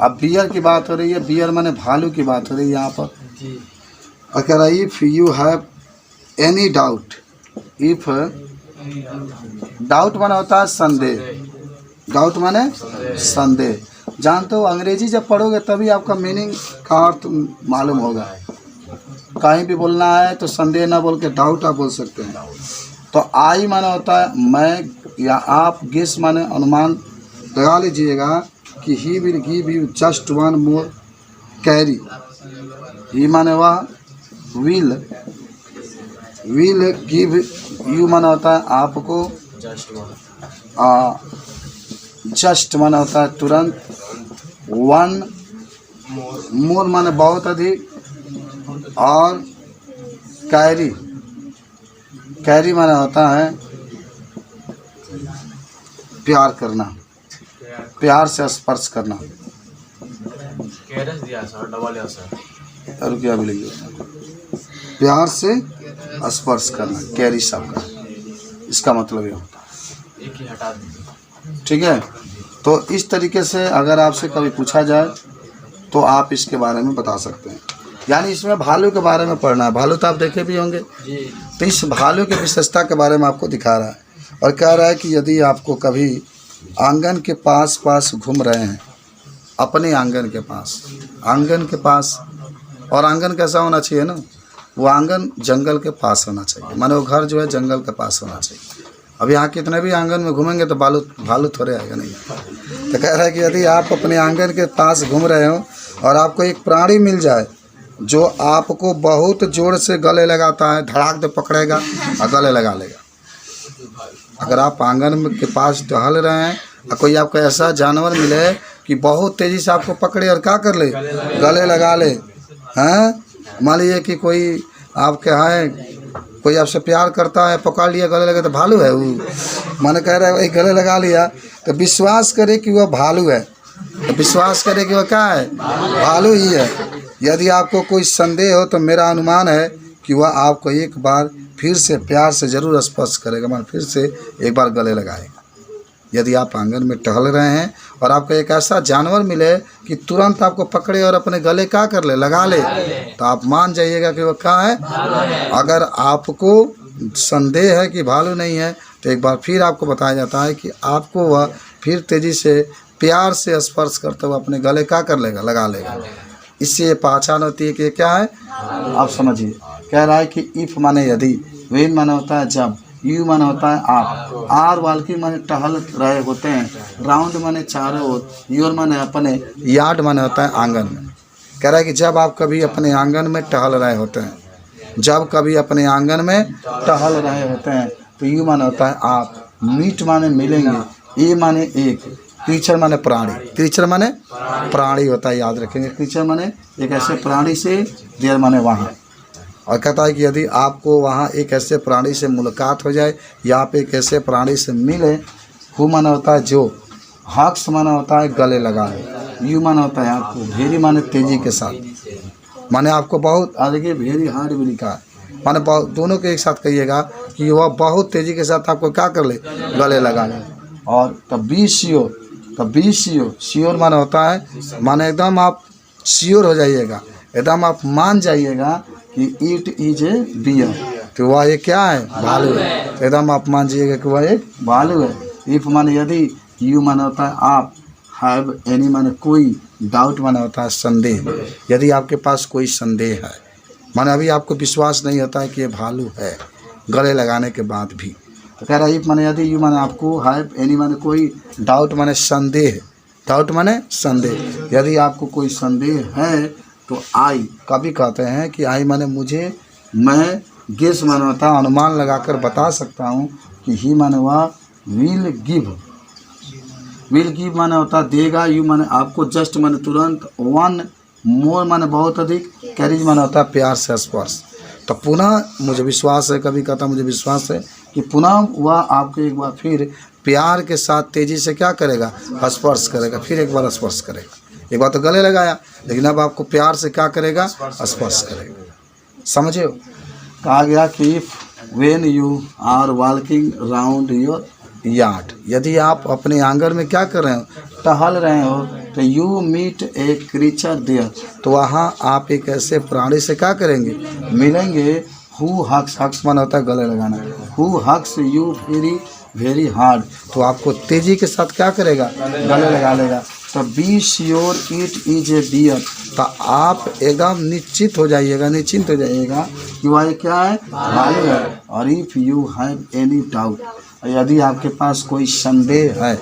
अब बियर की बात हो रही है, बियर माने भालू की बात हो रही है यहाँ पर। और कह रहा है if you have any doubt, if, doubt माना होता है संदेह, डाउट माने संदेह। जानते हो अंग्रेजी जब पढ़ोगे तभी आपका मीनिंग का अर्थ मालूम होगा। कहीं भी बोलना है तो संदेह ना बोल के डाउट आप बोल सकते हैं। तो आई माना होता है मैं या आप, गेस माने अनुमान लगा लीजिएगा कि he will give you just one more carry, he माने वह, विल, विल गिव यू माना होता है आपको, जस्ट माना होता है तुरंत, वन मोर माने बहुत अधिक, और कैरी, कैरी माना होता है प्यार करना, प्यार से स्पर्श करना। रुपया मिलेगी, प्यार से स्पर्श करना, कैरी सब का इसका मतलब ये होता है। ठीक है, तो इस तरीके से अगर आपसे कभी पूछा जाए तो आप इसके बारे में बता सकते हैं। यानी इसमें भालू के बारे में पढ़ना है। भालू तो आप देखे भी होंगे, तो इस भालू की विशेषता के बारे में आपको दिखा रहा है और कह रहा है कि यदि आपको कभी आंगन के पास घूम रहे हैं, अपने आंगन के पास, आंगन के पास, और आंगन कैसा होना चाहिए ना, वो आंगन जंगल के पास होना चाहिए, माने वो घर जो है जंगल के पास होना चाहिए। अब यहाँ कितने भी आंगन में घूमेंगे तो भालू थोड़े आएगा नहीं। तो कह रहा है कि यदि आप अपने आंगन के पास घूम रहे हो और आपको एक प्राणी मिल जाए जो आपको बहुत जोर से गले लगाता है, धड़ाक दे पकड़ेगा और गले लगा लेगा। अगर आप आंगन के पास टहल रहे हैं और कोई आपको ऐसा जानवर मिले कि बहुत तेज़ी से आपको पकड़े और क्या कर ले, गले लगा ले, हैं, मान लीजिए कि कोई आपके यहाँ कोई आपसे प्यार करता है, पकड़ लिया, गले लगे, तो भालू है वो, माने कह रहा है वही गले लगा लिया, तो विश्वास करे कि वह भालू है, तो विश्वास करे कि वह क्या है, भालू ही है। यदि आपको कोई संदेह हो तो मेरा अनुमान है कि वह आपको एक बार फिर से प्यार से ज़रूर स्पर्श करेगा, मान फिर से एक बार गले लगाएगा। यदि आप आंगन में टहल रहे हैं और आपको एक ऐसा जानवर मिले कि तुरंत आपको पकड़े और अपने गले क्या कर ले, लगा ले, तो आप मान जाइएगा कि वह क्या है। अगर आपको संदेह है कि भालू नहीं है तो एक बार फिर आपको बताया जाता है कि आपको वह फिर तेज़ी से प्यार से स्पर्श करते हुए अपने गले क्या कर लेगा, लगा लेगा। इससे ये पहचान होती है कि क्या है, आप समझिए। कह रहा है कि इफ माने यदि, वेन माने होता है जब, यू माने होता है आप, आर वाल्किंग माने टहल रहे होते हैं, राउंड माने चारों ओर, योर माने अपने, यार्ड माने होता है आंगन में। कह रहा है कि जब आप कभी अपने आंगन में टहल रहे होते हैं, जब कभी अपने आंगन में टहल रहे होते हैं, तो यू माने होता है आप, मीट माने मिलेंगे, ए माने एक, क्रीचर माने प्राणी, क्रीचर माने प्राणी होता है, याद रखेंगे। क्रीचर माने एक ऐसे प्राणी से, देयर माने वहाँ। और कहता है कि यदि आपको वहाँ एक ऐसे प्राणी से मुलाकात हो जाए या आप एक ऐसे प्राणी से मिले, हु माना होता है जो, हक्स माना होता है गले लगाए, यू माना होता है आपको, भेरी माने तेजी के साथ, माने आपको बहुत, देखिए भेरी हार्ड भी लिखा है, माने बहुत, दोनों के एक साथ कहिएगा कि वह बहुत तेजी के साथ आपको क्या कर ले, गले लगा ले। और तब बी श्योर, तब बी श्योर, श्योर माने होता है, माने एकदम आप श्योर हो जाइएगा, एकदम आप मान जाइएगा कि इट इज ए बियर, तो वह एक क्या है, भालू है, तो एकदम आप मान जाइएगा कि वह एक भालू है। इफ माने यदि, यू माने होता है आप, हैव एनी माने कोई, डाउट माने होता है संदेह, यदि आपके पास कोई संदेह है, माने अभी आपको विश्वास नहीं होता है कि ये भालू है गले लगाने के बाद भी, तो कह रहा है इफ माने यदि, यू माने आपको, हैव एनी माने कोई, डाउट माने संदेह, डाउट माने संदेह, यदि आपको कोई संदेह है तो आई, कभी कहते हैं कि आई माने मुझे, मैं, गेस माने होता है अनुमान लगाकर बता सकता हूँ कि ही माने वह, विल गिव, विल गिव माने होता है देगा, यू माने आपको, जस्ट माने तुरंत, वन मोर माने बहुत अधिक, कैरिज माने होता है प्यार से स्पर्श। तो पुनः मुझे विश्वास है, कभी कहता मुझे विश्वास है कि पुनः वह आपको एक बार फिर प्यार के साथ तेजी से क्या करेगा, स्पर्श करेगा, फिर एक बार स्पर्श करेगा। एक बार तो गले लगाया, लेकिन अब आपको प्यार से क्या करेगा, स्पर्श करेगा। समझे हो? कहा गया कि when you are walking round your yard, यदि आप अपने आंगन में क्या कर रहे हो, टहल रहे हो, तो you meet a creature there, तो वहाँ आप एक ऐसे प्राणी से क्या करेंगे, मिलेंगे, हु हक्स, हक्स माना होता है गले लगाना, who hugs you very very hard, तो आपको तेजी के साथ क्या करेगा, गले लगा लेगा। तो be sure it is a bear, तो आप एकदम निश्चित हो जाइएगा, निश्चिंत हो जाइएगा कि वह क्या है, भालू है। और if you have any doubt, यदि आपके पास कोई संदेह है,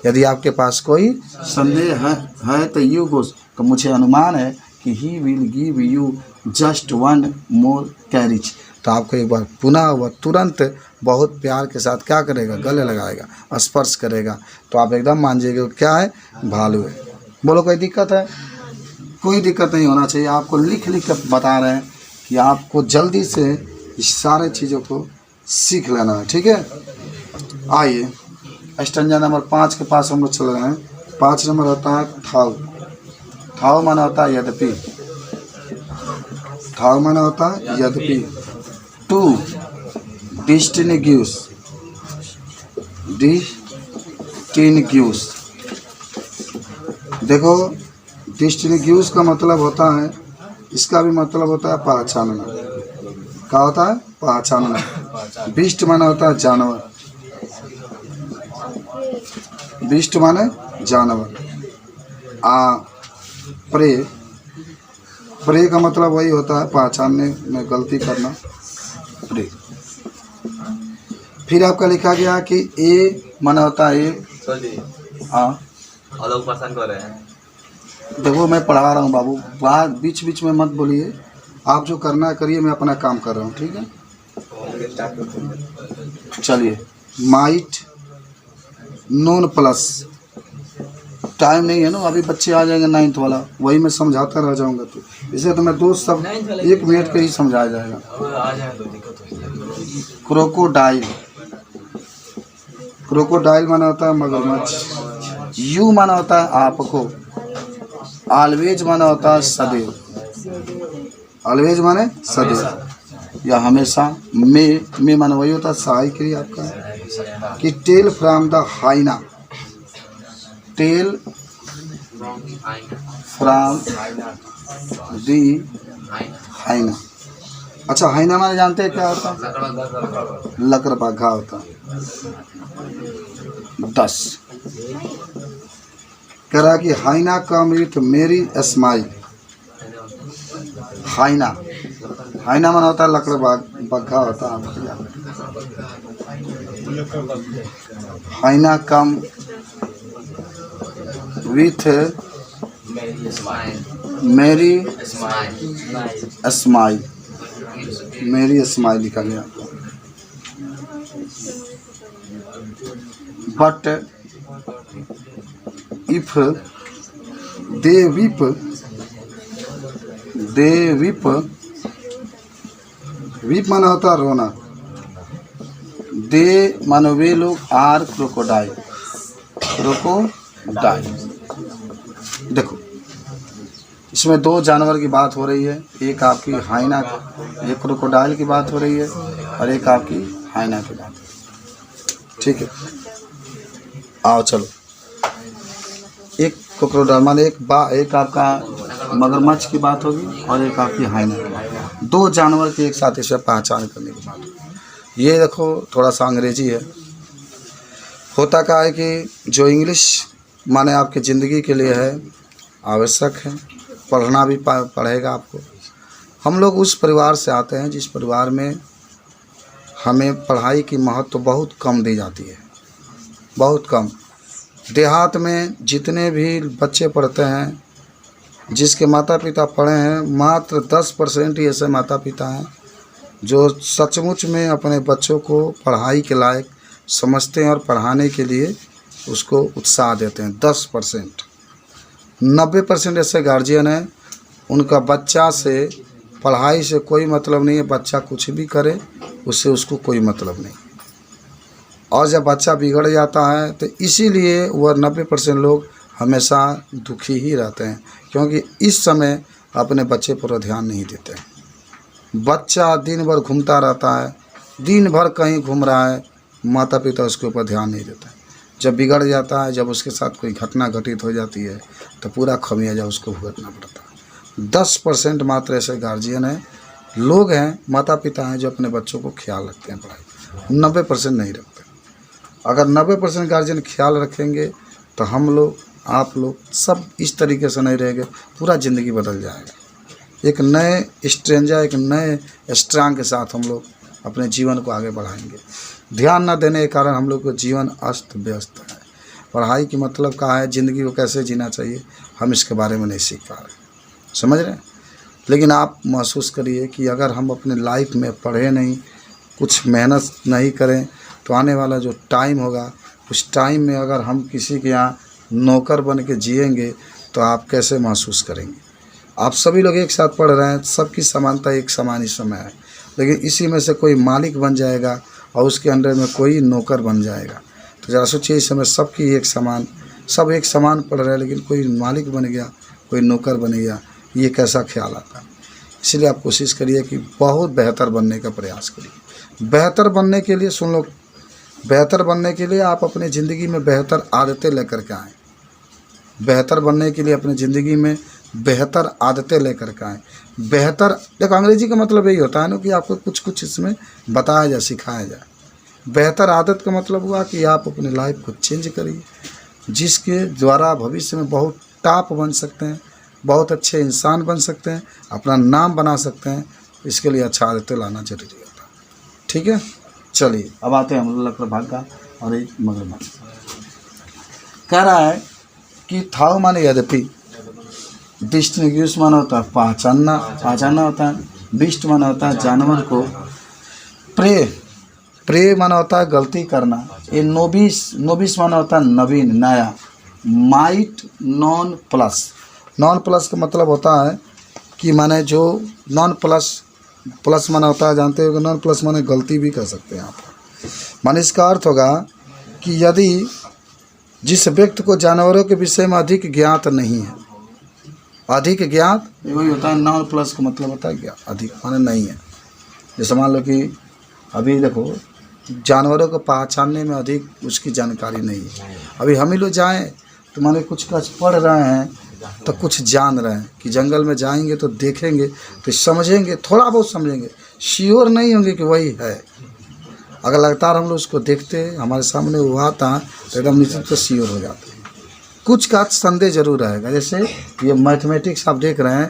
यदि आपके पास कोई संदेह है तो यू गोस, तो मुझे अनुमान है कि he will give you just one more carriage, तो आपको एक बार पुनः वह तुरंत बहुत प्यार के साथ क्या करेगा, गले लगाएगा, स्पर्श करेगा, तो आप एकदम मान जाइएगा क्या है, भालू है। बोलो कोई दिक्कत है? कोई दिक्कत नहीं होना चाहिए। आपको लिख लिख कर बता रहे हैं कि आपको जल्दी से इस सारे चीज़ों को सीख लेना है, ठीक है। आइए स्टैंजा नंबर 5 के पास हम लोग चल रहे हैं। 5 नंबर होता है थाउ, थाउ माना होता है यद्यपि, थाउ माना होता है यद्यपि। 2 डिस्टिंग्विश, डिस्टिंग्विश, देखो डिस्टिंग्विश का मतलब होता है, इसका भी मतलब होता है पहचानना। क्या होता है? पहचानना। बिस्ट माना होता है जानवर, बिस्ट माने जानवर। प्रे, प्रे का मतलब वही होता है पहचानने में गलती करना, प्रे। फिर आपका लिखा गया कि ए माना होता है ए, लोग पसंद कर रहे हैं। देखो मैं पढ़ा रहा हूँ बाबू, बाहर बीच बीच में मत बोलिए, आप जो करना है करिए, मैं अपना काम कर रहा हूँ, ठीक है। चलिए, माइट नोन प्लस, टाइम नहीं है ना, अभी बच्चे आ जाएंगे 9th वाला, वही मैं समझाता रह जाऊंगा, तो इसे तो मैं 2 सब 1 मिनट के ही समझाया जाएगा। क्रोकोडाइल, क्रोकोडाइल माना होता है मगरमच्छ। यू माना होता है आपको। ऑलवेज माना होता है सदैव, ऑलवेज माने सदैव या हमेशा। मे माना वही होता है सहाय के लिए आपका। कि tail from the hyena, tail from the hyena. अच्छा, हाइना माने जानते हैं क्या होता है? लकड़बग्घा होता है। 10 कह रहा कि हाइना कम विथ मेरी स्माइल, हाइना हाइना माना होता है लकड़ बग्घा होता है। हाइना कम विथ मेरी स्माइल, मेरी स्माइल लिखा गया। But if they weep weep माना होता है रोना। दे मानो वे लोग आर क्रोकोडाइल। देखो इसमें दो जानवर की बात हो रही है, एक आपकी हाइना, एक क्रोकोडाइल की बात हो रही है और एक आपकी हाइना की बात। ठीक है, आओ चलो। एक क्रोकोडाइल माने एक आपका मगरमच्छ की बात होगी और एक आपकी हाइना की बात। दो जानवर की एक साथ इसे पहचान करने की बात। ये देखो थोड़ा सा अंग्रेजी है। होता क्या है कि जो इंग्लिश माने आपकी ज़िंदगी के लिए है, आवश्यक है, पढ़ना भी पड़ेगा आपको। हम लोग उस परिवार से आते हैं जिस परिवार में हमें पढ़ाई की महत्व बहुत कम दी जाती है, बहुत कम। देहात में जितने भी बच्चे पढ़ते हैं, जिसके माता पिता पढ़े हैं, मात्र 10% ही ऐसे माता पिता हैं जो सचमुच में अपने बच्चों को पढ़ाई के लायक समझते हैं और पढ़ाने के लिए उसको उत्साह देते हैं। 10%। 90% ऐसे गार्जियन हैं, उनका बच्चा से पढ़ाई से कोई मतलब नहीं है, बच्चा कुछ भी करे उससे उसको कोई मतलब नहीं। और जब बच्चा बिगड़ जाता है तो इसीलिए वह 90% लोग हमेशा दुखी ही रहते हैं, क्योंकि इस समय अपने बच्चे पर ध्यान नहीं देते हैं। बच्चा दिन भर घूमता रहता है, दिन भर कहीं घूम रहा है, माता पिता उसके ऊपर ध्यान नहीं देता है। जब बिगड़ जाता है, जब उसके साथ कोई घटना घटित हो जाती है तो पूरा खमियाजा उसको भुगतना पड़ता है। 10% मात्र ऐसे गार्जियन हैं, लोग हैं, माता पिता हैं जो अपने बच्चों को ख्याल रखते हैं पढ़ाई। 90% नहीं रखते। अगर 90% गार्जियन ख्याल रखेंगे तो हम लोग, आप लोग सब इस तरीके से नहीं रहेंगे, पूरा ज़िंदगी बदल जाएगा। एक नए स्ट्रेंजर, एक नए स्ट्रांग के साथ हम लोग अपने जीवन को आगे बढ़ाएंगे। ध्यान न देने के कारण हम लोग को जीवन अस्त व्यस्त है। पढ़ाई की मतलब क्या है, ज़िंदगी को कैसे जीना चाहिए, हम इसके बारे में नहीं सीख पा रहे, समझ रहे हैं। लेकिन आप महसूस करिए कि अगर हम अपने लाइफ में पढ़े नहीं, कुछ मेहनत नहीं करें तो आने वाला जो टाइम होगा, उस टाइम में अगर हम किसी के यहाँ नौकर बन के जिएंगे तो आप कैसे महसूस करेंगे। आप सभी लोग एक साथ पढ़ रहे हैं, सबकी समानता एक समान ही समय है, लेकिन इसी में से कोई मालिक बन जाएगा और उसके अंडर में कोई नौकर बन जाएगा। तो ज़रा सोचिए, इस समय सबकी एक समान, सब एक समान पढ़ रहे हैं, लेकिन कोई मालिक बन गया, कोई नौकर बन गया, ये कैसा ख्याल आता है। इसलिए आप कोशिश करिए कि बहुत बेहतर बनने का प्रयास करिए। बेहतर बनने के लिए, सुन लो, बेहतर बनने के लिए आप अपनी ज़िंदगी में बेहतर आदतें लेकर के आएँ। बेहतर बनने के लिए अपनी ज़िंदगी में बेहतर आदतें लेकर के आएँ। बेहतर, देखो अंग्रेजी का मतलब यही होता है ना कि आपको कुछ कुछ इसमें बताया जाए, सिखाया जाए। बेहतर आदत का मतलब हुआ कि आप अपनी लाइफ को चेंज करिए, जिसके द्वारा भविष्य में बहुत टॉप बन सकते हैं, बहुत अच्छे इंसान बन सकते हैं, अपना नाम बना सकते हैं। इसके लिए अच्छा आदतें लाना जरूरी होता है। ठीक है, चलिए अब आते हैं हम लकड़ भागा और एक मगरमच्छ। कह रहा है कि थाव माने यद्यपि, डिस्टिंग्विश माना होता है पहचानना, पहचानना होता है। बिस्ट माना होता है जानवर को। प्रे माना होता है गलती करना। ये नोबिस माना होता है नवीन, नया। माइट नॉन प्लस का मतलब होता है कि माने जो नॉन प्लस माना होता है, जानते हो कि नॉन प्लस माने गलती भी कर सकते हैं आप। माने इसका अर्थ होगा कि यदि जिस व्यक्ति को जानवरों के विषय में अधिक ज्ञात नहीं है, अधिक ज्ञात वही होता है, नॉन प्लस का मतलब होता है ज्ञात, अधिक माने नहीं है। जैसे मान लो कि अभी देखो जानवरों को पहचानने में अधिक उसकी जानकारी नहीं है। अभी हम ही लोग जाएँ तो माने कुछ पढ़ रहे हैं तो कुछ जान रहे हैं कि जंगल में जाएंगे तो देखेंगे तो समझेंगे, थोड़ा बहुत समझेंगे, श्योर नहीं होंगे कि वही है। अगर लगातार हम लोग उसको देखते, हमारे सामने वो आता तो एकदम निश्चित तो श्योर हो जाते। कुछ का संदेह जरूर रहेगा। जैसे ये मैथमेटिक्स आप देख रहे हैं,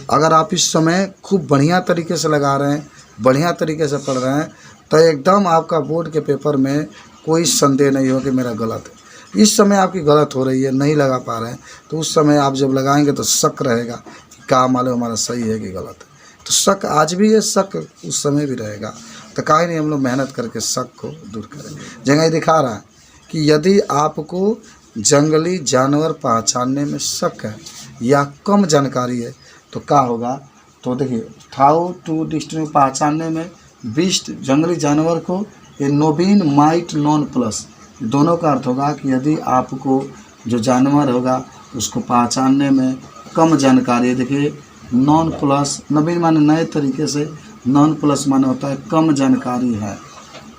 अगर आप इस समय खूब बढ़िया तरीके से लगा रहे हैं, बढ़िया तरीके से पढ़ रहे हैं, तो एकदम आपका बोर्ड के पेपर में कोई संदेह नहीं हो कि मेरा गलत है। इस समय आपकी गलत हो रही है, नहीं लगा पा रहे हैं, तो उस समय आप जब लगाएंगे तो शक रहेगा कि क्या मालूम हमारा सही है कि गलत है। तो शक आज भी है, शक उस समय भी रहेगा। तो काहे नहीं हम लोग मेहनत करके शक को दूर करें। जगह ही दिखा रहा है कि यदि आपको जंगली जानवर पहचानने में शक है या कम जानकारी है तो क्या होगा। तो देखिए, हाउ टू डिस्टिंग्विश पहचानने में बीस्ट जंगली जानवर को ये नोबिन माइट नॉन प्लस, दोनों का अर्थ होगा कि यदि आपको जो जानवर होगा उसको पहचानने में कम जानकारी है। देखिए, नॉन प्लस, नवीन माने नए तरीके से, नॉन प्लस माने होता है कम जानकारी है।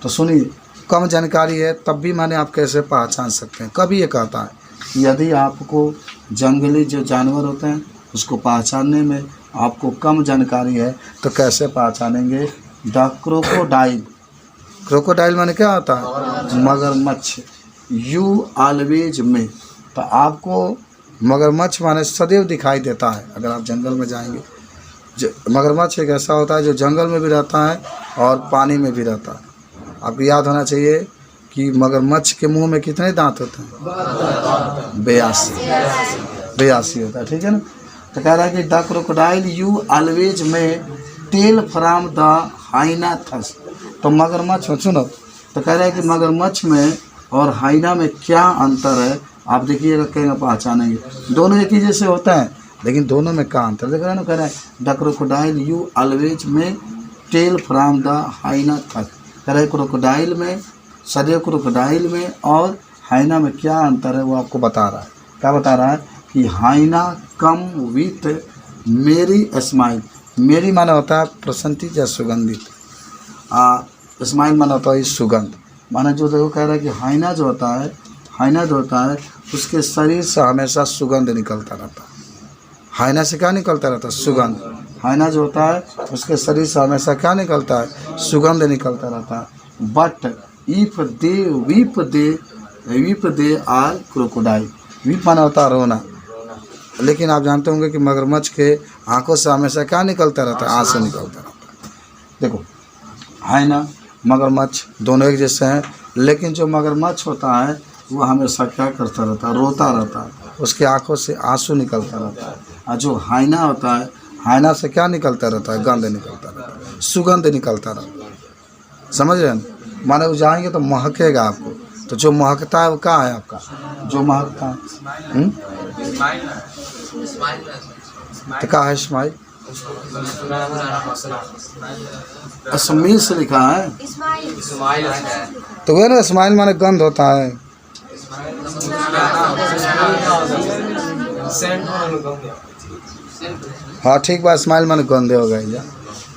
तो सुनिए, कम जानकारी है तब भी माने आप कैसे पहचान सकते हैं। कभी ये कहता है कि यदि आपको जंगली जो जानवर होते हैं उसको पहचानने में आपको कम जानकारी है तो कैसे पहचानेंगे। द क्रोकोडाइल, क्रोकोडाइल माने क्या होता है, मगरमच्छ। यू ऑलवेज में, तो आपको मगरमच्छ माने सदैव दिखाई देता है। अगर आप जंगल में जाएंगे, मगरमच्छ एक ऐसा होता है जो जंगल में भी रहता है और पानी में भी रहता है। आपको याद होना चाहिए कि मगरमच्छ के मुंह में कितने दांत होते हैं, 82 होता है, ठीक है ना। तो कह रहा है कि द क्रोकोडाइल यू ऑलवेज में टेल फ्रॉम द हाइनाथस। तो मगरमच्छ, सुनो, तो कह रहा है कि मगरमच्छ में और हाइना में क्या अंतर है। आप देखिएगा, कहेंगे पहचानेंगे, दोनों एक ही जैसे होता है लेकिन दोनों में क्या अंतर देख रहे हैं ना। कह रहा है द क्रोकोडाइल यू ऑलवेज में टेल फ्रॉम द हाइनाथस। कह रहे क्रोकोडाइल में, सदैव क्रोकोडाइल में और हाइना में क्या अंतर है वो आपको बता रहा है। क्या बता रहा है कि हाइना कम विथ मेरी स्माइल। मेरी माना होता है प्रसन्नचित या सुगंधित, स्माइल माना होता है सुगंध। माना जो देखो कह रहा है कि हाइना जो होता है, हाइना जो होता है उसके शरीर से हमेशा सुगंध निकलता रहता है। हाइना से क्या निकलता रहता है, सुगंध। हाइना जो होता है उसके शरीर से हमेशा क्या निकलता है, सुगंध निकलता रहता है। But if they weep they are crocodile. Weep माना होता है रोना, लेकिन आप जानते होंगे कि मगरमच्छ के आंखों से हमेशा क्या निकलता रहता है, आंसू निकलता रहता है। देखो, हाइना मगरमच्छ दोनों एक जैसे हैं, लेकिन जो मगरमच्छ होता है वो हमेशा क्या करता रहता है, रोता रहता है, उसके आंखों से आंसू निकलता रहता है। और जो हाइना होता है, हाइना से क्या निकलता रहता है, गंध निकलता रहता है, सुगंध निकलता रहता है। समझ रहे हैं, माने वो जाएंगे तो महकेगा आपको। तो जो महकता है वो क्या है आपका, जो महकता है तो क्या है, स्माइल। स्माइल से लिखा है तो वह ना, स्माइल माने गंध होता है। हाँ ठीक बात, स्माइल माने गंदे हो गए या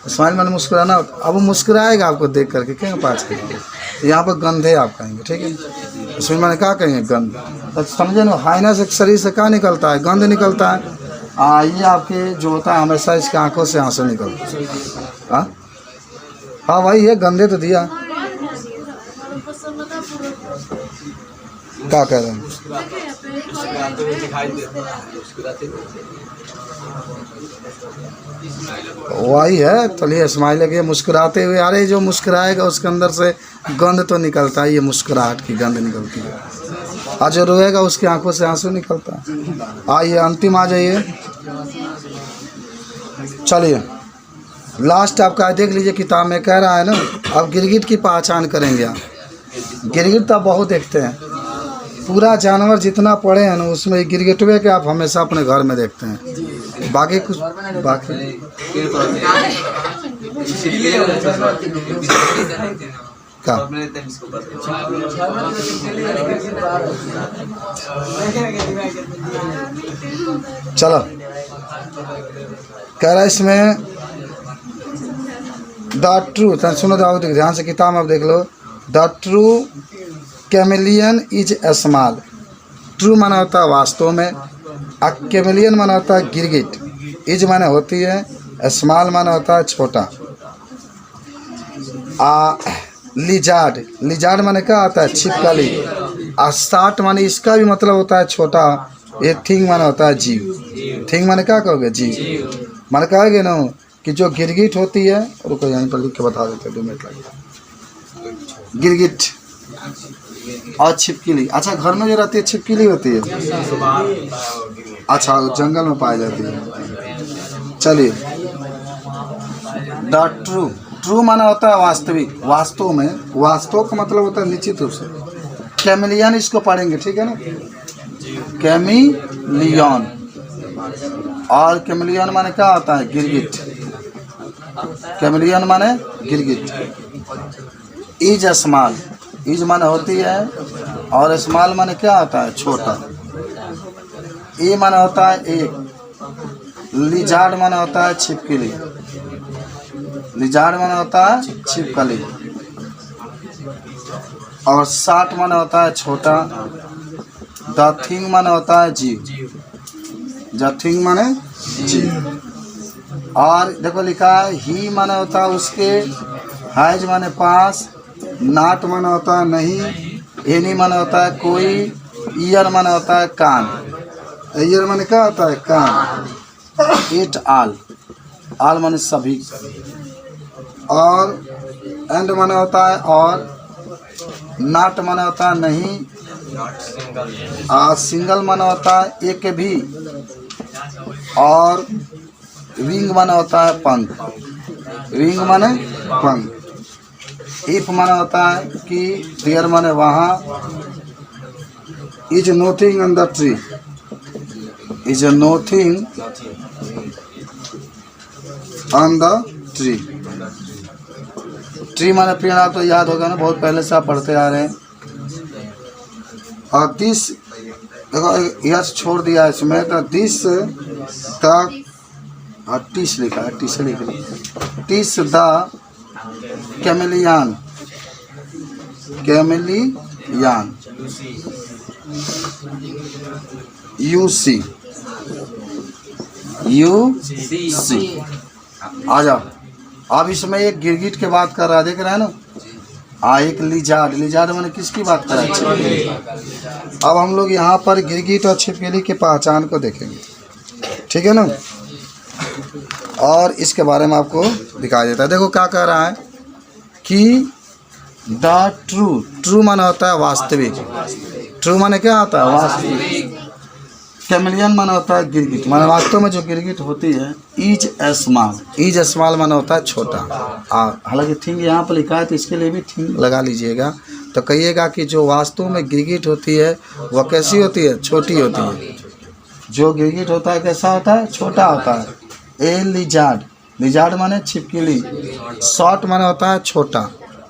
स्माइल माने मुस्कुराना। अब वो मुस्कुराएगा आपको देख करके, क्या पास करेंगे, यहाँ पर गंधे आप कहेंगे, ठीक है। स्माइल माने क्या कहेंगे, गंध। तो समझे ना, हाइना से शरीर से क्या निकलता है, गंध निकलता है। ये आपके जो होता है हमेशा इसके आंखों से आंसू निकलता है। हाँ भाई, ये गंधे तो दिया, क्या कह रहे हैं। वही है, चलिए स्माइल लगे मुस्कुराते हुए। अरे जो मुस्कुराएगा उसके अंदर से गंध तो निकलता है, ये मुस्कुराहट की गंध निकलती है। और जो रोएगा उसकी आंखों से आंसू निकलता है। आइए अंतिम आ जाइए, चलिए लास्ट आपका देख लीजिए, किताब में कह रहा है ना। अब गिरगिट की पहचान करेंगे आप। गिरगिट तो बहुत देखते हैं, पूरा जानवर जितना पढ़े हैं ना उसमें गिरगिटवे के आप हमेशा अपने घर में देखते हैं। बाकी कुछ बाकी क्या चलो कह रहा है इसमें द ट्रू, सुनो ध्यान से, किताब आप देख लो। The true chameleon is small. True माना होता है वास्तव में, आ कैमेलियन माना होता है गिरगिट। इज माने होती है, स्मॉल माना होता है छोटा। लिजार्ड, लिजार्ड माने क्या होता है, छिपकली। शार्ट माने इसका भी मतलब होता है छोटा। ये थिंग माना होता है जीव। थिंग माने क्या कहोगे, जीव। मैंने कहेंगे ना कि जो गिरगिट होती है, रुको यहीं पर लिख के बता देते हैं, 2 मिनट लगेगा। गिरगिट और छिपकली। अच्छा, घर में जो रहती है छिपकली होती है, अच्छा जंगल में पाई जाती है। चलिए, द ट्रू, ट्रू माना होता है वास्तविक, वास्तव में, वास्तव का मतलब होता है निश्चित रूप से। कैमिलियन इसको पढ़ेंगे, ठीक है ना, कैमिलियन। और कैमिलियन माने क्या होता है, गिरगिट। कैमिलियन माने गिरगिट। इज स्मॉल, इज माने होती है, और स्मॉल माने क्या होता है, छोटा। ए माने होता है एक। लिजार्ड माने होता है छिपकली, लिजार्ड माने होता है छिपकली। और शार्ट माने होता है छोटा। द थिंग माने होता है जीव, द थिंग माने जीव। और देखो लिखा है ही माने होता है उसके, हैज माने पास, नाट माने होता है नहीं, एनी माने होता है कोई, ईयर माने होता है कान। ईयर माने क्या होता है, कान। इट ऑल, ऑल माने सभी। और एंड माने होता है और, नाट माने होता है नहीं, सिंगल माने होता है एक भी, और विंग माने होता है पंख, विंग माने पंख। इफ माने होता है कि, देयर माने वहाँ, is nothing on the tree, is nothing on the tree. Tree माने पेड़, आप तो याद होगा ना, बहुत पहले से आप पढ़ते आ रहे हैं। और दिस, देखो यस छोड़ दिया इसमें, तो दिस द, और टिस लिखा है, टिस लिख लिया, this the chameleon, chameleon, you see, you see. आ जाओ, अब इसमें एक गिरगिट के बात कर रहा है, देख रहे हैं ना। एक लिजार्ड, लिजार्ड मैंने किसकी बात करा, छिपकली। अब हम लोग यहाँ पर गिरगिट और छिपकली की पहचान को देखेंगे, ठीक है ना। और इसके बारे में आपको दिखाई देता है। देखो क्या कह रहा है कि द ट्रू, ट्रू माना होता है वास्तविक, ट्रू माने क्या होता है, वास्तविक। कैमिलियन माना होता है गिरगिट, माना वास्तव में जो गिरगिट होती है। इज स्मॉल, इज स्मॉल माना होता है छोटा। हालांकि थिंग यहाँ पर लिखा है, तो इसके लिए भी थिंग लगा लीजिएगा, तो कहिएगा कि जो वास्तव में गिरगिट होती है वह कैसी होती है, छोटी होती है। जो गिरगिट होता है कैसा होता है, छोटा होता है। ए लिजार्ड, लिजार्ड माने छिपकली। शॉर्ट माने होता है छोटा,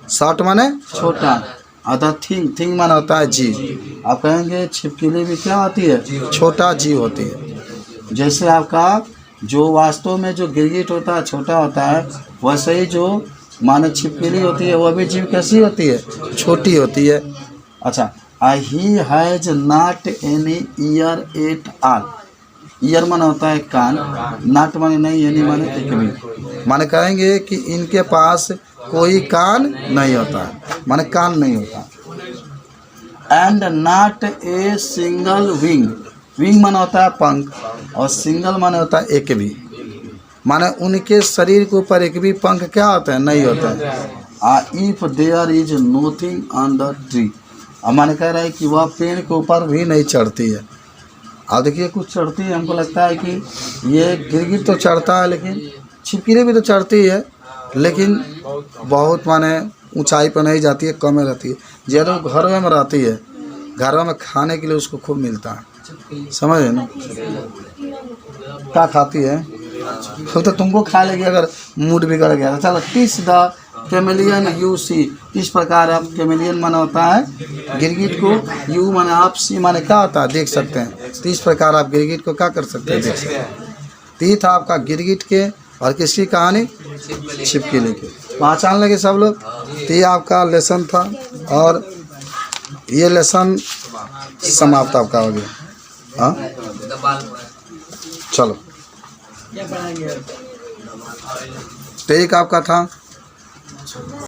शॉर्ट माने छोटा। अदर थिंग, थिंग माने होता है जीव। आप कहेंगे छिपकली भी क्या होती है, छोटा जीव होती है। जैसे आपका जो वास्तव में जो गिरगिट होता है छोटा होता है, वैसे ही जो माने छिपकली होती है वह भी जीव कैसी होती है, छोटी होती है। अच्छा, he has not any year at all. Year माने होता है कान, नाट माने नहीं, एनी माने एक भी। माने कहेंगे कि इनके पास कोई कान नहीं होता है, माने कान नहीं होता। And not a single wing, wing माने होता है पंख, और सिंगल माने होता है एक भी। माने उनके शरीर के ऊपर एक भी पंख क्या होता है, नहीं होता है। If there is nothing on the tree, अब माने कह रहा है कि वह पेड़ के ऊपर भी नहीं चढ़ती है। अब देखिए कुछ चढ़ती है, हमको लगता है कि ये गिरगिट तो चढ़ता है, लेकिन छिपकली भी तो चढ़ती है, लेकिन बहुत माने ऊंचाई पर नहीं जाती है, कम में रहती है। ज़्यादा घरों में रहती है, घरों में खाने के लिए उसको खूब मिलता है, समझ रहे ना। क्या खाती है, तो तुमको खा लेगी अगर मूड बिगड़ गया। चलो, टिस द कैमिलियन यू सी। इस प्रकार आप कैमिलियन माना होता है गिरगिट को, यू माने आप, सी माने क्या होता है, देख सकते हैं। तो इस प्रकार आप गिरगिट को क्या कर सकते हैं, देख सकते हैं। तो ये था आपका गिरगिट के और किसकी कहानी, छिपकली की। पहचान लगे सब लोग। तो ये आपका लेसन था, और ये लेसन समाप्त आपका हो गया। हाँ, चलो, तो एक आपका था